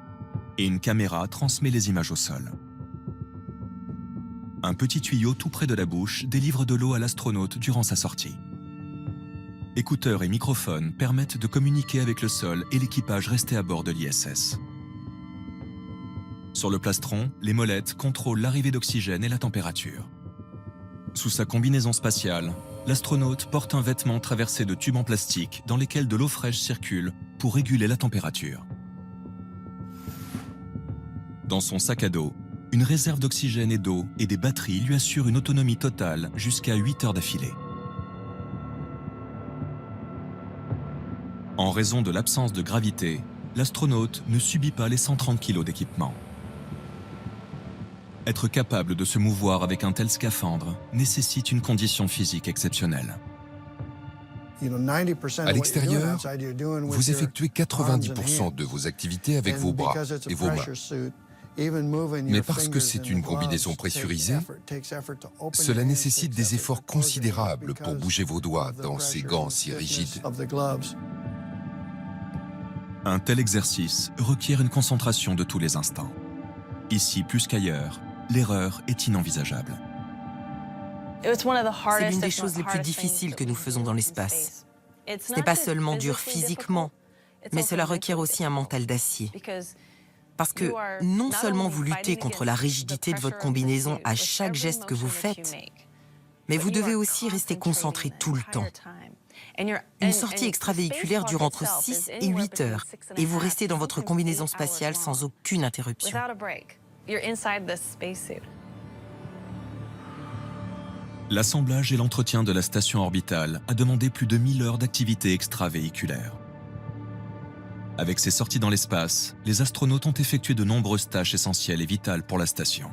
et une caméra transmet les images au sol. Un petit tuyau tout près de la bouche délivre de l'eau à l'astronaute durant sa sortie. Écouteurs et microphones permettent de communiquer avec le sol et l'équipage resté à bord de l'ISS. Sur le plastron, les molettes contrôlent l'arrivée d'oxygène et la température. Sous sa combinaison spatiale, l'astronaute porte un vêtement traversé de tubes en plastique dans lesquels de l'eau fraîche circule pour réguler la température. Dans son sac à dos, une réserve d'oxygène et d'eau et des batteries lui assurent une autonomie totale jusqu'à 8 heures d'affilée. En raison de l'absence de gravité, l'astronaute ne subit pas les 130 kg d'équipement. Être capable de se mouvoir avec un tel scaphandre nécessite une condition physique exceptionnelle. À l'extérieur, vous effectuez 90% de vos activités avec vos bras et vos mains. Mais parce que c'est une combinaison pressurisée, cela nécessite des efforts considérables pour bouger vos doigts dans ces gants si rigides. Un tel exercice requiert une concentration de tous les instants. Ici plus qu'ailleurs, l'erreur est inenvisageable. C'est l'une des choses les plus difficiles que nous faisons dans l'espace. Ce n'est pas seulement dur physiquement, mais cela requiert aussi un mental d'acier. Parce que non seulement vous luttez contre la rigidité de votre combinaison à chaque geste que vous faites, mais vous devez aussi rester concentré tout le temps. Une sortie extravéhiculaire dure entre 6 et 8 heures, et vous restez dans votre combinaison spatiale sans aucune interruption. L'assemblage et l'entretien de la station orbitale a demandé plus de 1000 heures d'activité extravéhiculaire. Avec ses sorties dans l'espace, les astronautes ont effectué de nombreuses tâches essentielles et vitales pour la station.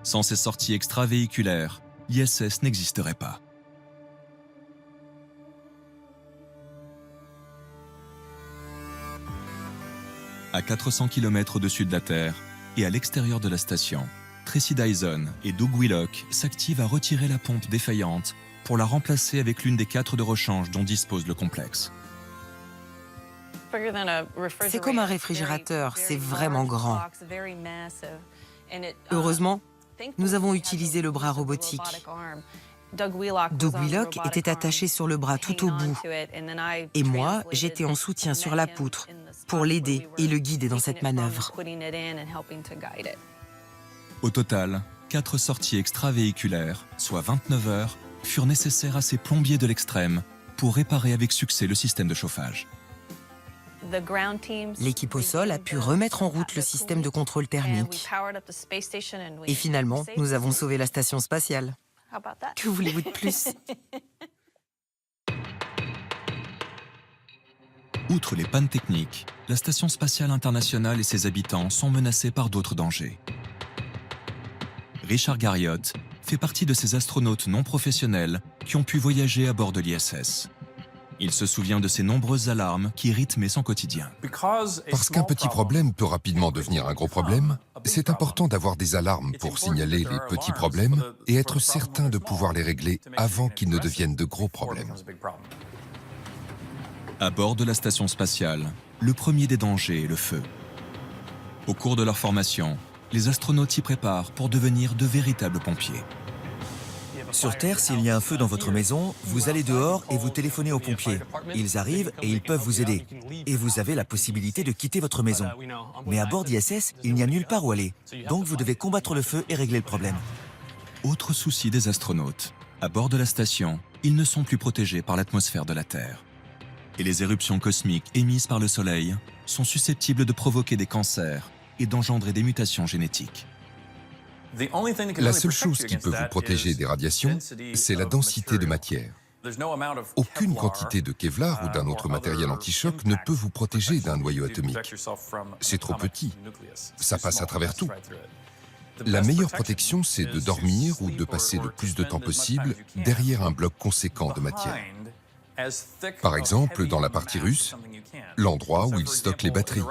Sans ces sorties extravéhiculaires, l'ISS n'existerait pas. À 400 km au-dessus de la Terre et à l'extérieur de la station, Tracy Dyson et Doug Willock s'activent à retirer la pompe défaillante pour la remplacer avec l'une des 4 de rechange dont dispose le complexe. C'est comme un réfrigérateur, c'est vraiment grand. Heureusement, nous avons utilisé le bras robotique. Doug Willock était attaché sur le bras tout au bout, et moi, j'étais en soutien sur la poutre pour l'aider et le guider dans cette manœuvre. Au total, 4 sorties extravéhiculaires, soit 29 heures, furent nécessaires à ces plombiers de l'extrême pour réparer avec succès le système de chauffage. L'équipe au sol a pu remettre en route le système de contrôle thermique. Et finalement, nous avons sauvé la station spatiale. Que voulez-vous de plus? Outre les pannes techniques, la Station spatiale internationale et ses habitants sont menacés par d'autres dangers. Richard Garriott fait partie de ces astronautes non professionnels qui ont pu voyager à bord de l'ISS. Il se souvient de ces nombreuses alarmes qui rythmaient son quotidien. Parce qu'un petit problème peut rapidement devenir un gros problème, c'est important d'avoir des alarmes pour signaler les petits problèmes et être certain de pouvoir les régler avant qu'ils ne deviennent de gros problèmes. À bord de la station spatiale, le premier des dangers est le feu. Au cours de leur formation, les astronautes s'y préparent pour devenir de véritables pompiers. Sur Terre, s'il y a un feu dans votre maison, vous allez dehors et vous téléphonez aux pompiers. Ils arrivent et ils peuvent vous aider. Et vous avez la possibilité de quitter votre maison. Mais à bord d'ISS, il n'y a nulle part où aller. Donc vous devez combattre le feu et régler le problème. Autre souci des astronautes. À bord de la station, ils ne sont plus protégés par l'atmosphère de la Terre. Et les éruptions cosmiques émises par le Soleil sont susceptibles de provoquer des cancers et d'engendrer des mutations génétiques. La seule chose qui peut vous protéger des radiations, c'est la densité de matière. Aucune quantité de Kevlar ou d'un autre matériel anti-choc ne peut vous protéger d'un noyau atomique. C'est trop petit. Ça passe à travers tout. La meilleure protection, c'est de dormir ou de passer le plus de temps possible derrière un bloc conséquent de matière. Par exemple, dans la partie russe, l'endroit où ils stockent les batteries,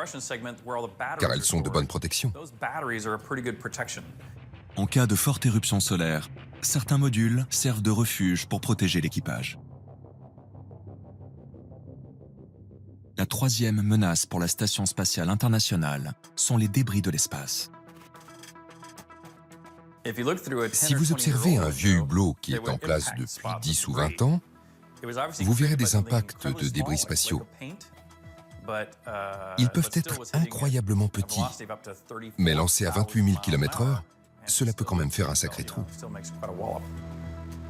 car elles sont de bonne protection. En cas de forte éruption solaire, certains modules servent de refuge pour protéger l'équipage. La troisième menace pour la Station spatiale internationale sont les débris de l'espace. Si vous observez un vieux hublot qui est en place depuis 10 ou 20 ans, vous verrez des impacts de débris spatiaux. Ils peuvent être incroyablement petits, mais lancés à 28 000 km/h, cela peut quand même faire un sacré trou.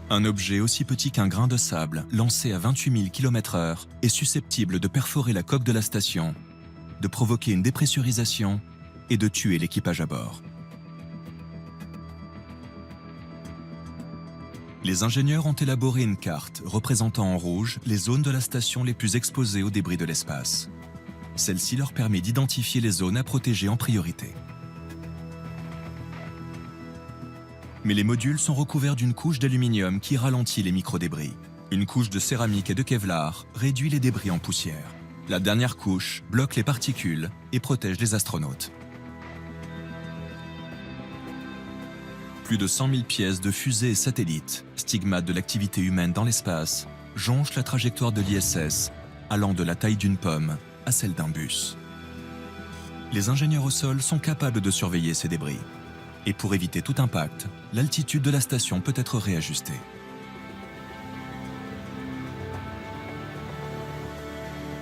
Un objet aussi petit qu'un grain de sable, lancé à 28 000 km/h, est susceptible de perforer la coque de la station, de provoquer une dépressurisation et de tuer l'équipage à bord. Les ingénieurs ont élaboré une carte représentant en rouge les zones de la station les plus exposées aux débris de l'espace. Celle-ci leur permet d'identifier les zones à protéger en priorité. Mais les modules sont recouverts d'une couche d'aluminium qui ralentit les microdébris. Une couche de céramique et de Kevlar réduit les débris en poussière. La dernière couche bloque les particules et protège les astronautes. Plus de 100 000 pièces de fusées et satellites, stigmates de l'activité humaine dans l'espace, jonchent la trajectoire de l'ISS, allant de la taille d'une pomme à celle d'un bus. Les ingénieurs au sol sont capables de surveiller ces débris. Et pour éviter tout impact, l'altitude de la station peut être réajustée.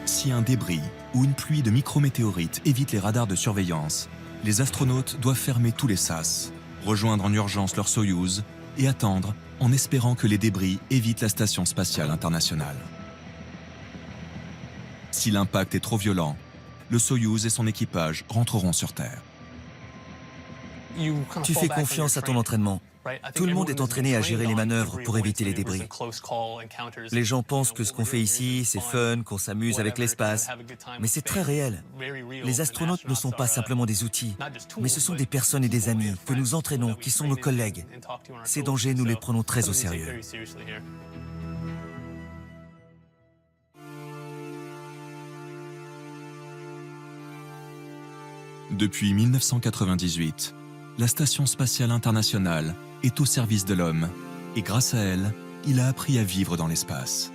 Si un débris ou une pluie de micrométéorites évite les radars de surveillance, les astronautes doivent fermer tous les sas, rejoindre en urgence leur Soyouz et attendre en espérant que les débris évitent la Station spatiale internationale. Si l'impact est trop violent, le Soyouz et son équipage rentreront sur Terre. Tu fais confiance à ton entraînement. Tout le monde est entraîné à gérer les manœuvres pour éviter les débris. Les gens pensent que ce qu'on fait ici, c'est fun, qu'on s'amuse avec l'espace. Mais c'est très réel. Les astronautes ne sont pas simplement des outils, mais ce sont des personnes et des amis que nous entraînons, qui sont nos collègues. Ces dangers, nous les prenons très au sérieux. Depuis 1998, la Station spatiale internationale est au service de l'homme et grâce à elle, il a appris à vivre dans l'espace.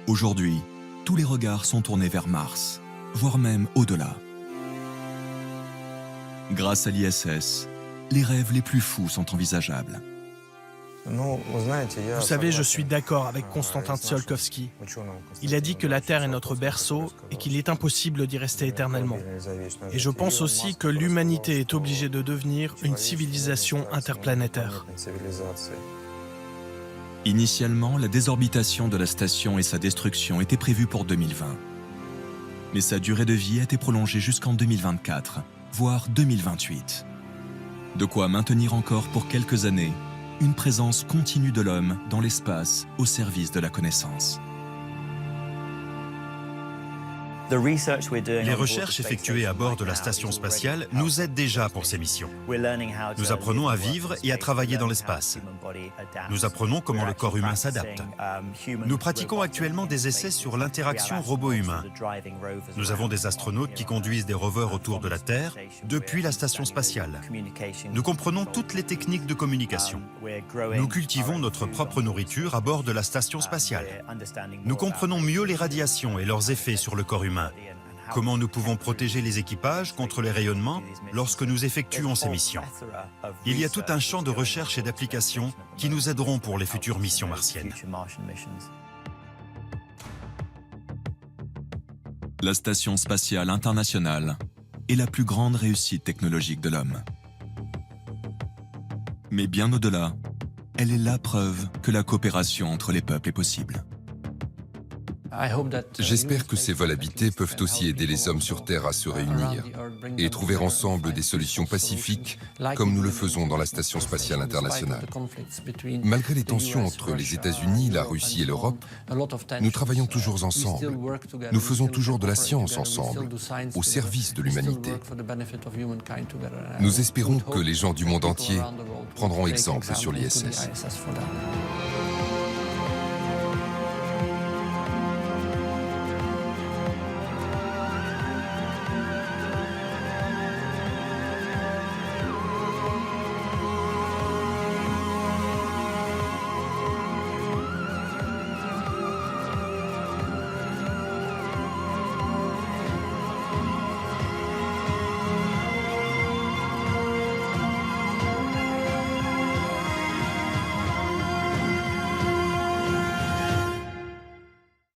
Aujourd'hui, tous les regards sont tournés vers Mars, voire même au-delà. Grâce à l'ISS, les rêves les plus fous sont envisageables. Vous savez, je suis d'accord avec Konstantin Tsiolkovsky. Il a dit que la Terre est notre berceau et qu'il est impossible d'y rester éternellement. Et je pense aussi que l'humanité est obligée de devenir une civilisation interplanétaire. Initialement, la désorbitation de la station et sa destruction étaient prévues pour 2020. Mais sa durée de vie a été prolongée jusqu'en 2024, voire 2028. De quoi maintenir encore pour quelques années une présence continue de l'homme dans l'espace au service de la connaissance. Les recherches effectuées à bord de la station spatiale nous aident déjà pour ces missions. Nous apprenons à vivre et à travailler dans l'espace. Nous apprenons comment le corps humain s'adapte. Nous pratiquons actuellement des essais sur l'interaction robot-humain. Nous avons des astronautes qui conduisent des rovers autour de la Terre depuis la station spatiale. Nous comprenons toutes les techniques de communication. Nous cultivons notre propre nourriture à bord de la station spatiale. Nous comprenons mieux les radiations et leurs effets sur le corps humain. Comment nous pouvons protéger les équipages contre les rayonnements lorsque nous effectuons ces missions. Il y a tout un champ de recherche et d'application qui nous aideront pour les futures missions martiennes. La Station spatiale internationale est la plus grande réussite technologique de l'homme. Mais bien au-delà, elle est la preuve que la coopération entre les peuples est possible. J'espère que ces vols habités peuvent aussi aider les hommes sur Terre à se réunir et trouver ensemble des solutions pacifiques, comme nous le faisons dans la Station spatiale internationale. Malgré les tensions entre les États-Unis, la Russie et l'Europe, nous travaillons toujours ensemble. Nous faisons toujours de la science ensemble, au service de l'humanité. Nous espérons que les gens du monde entier prendront exemple sur l'ISS.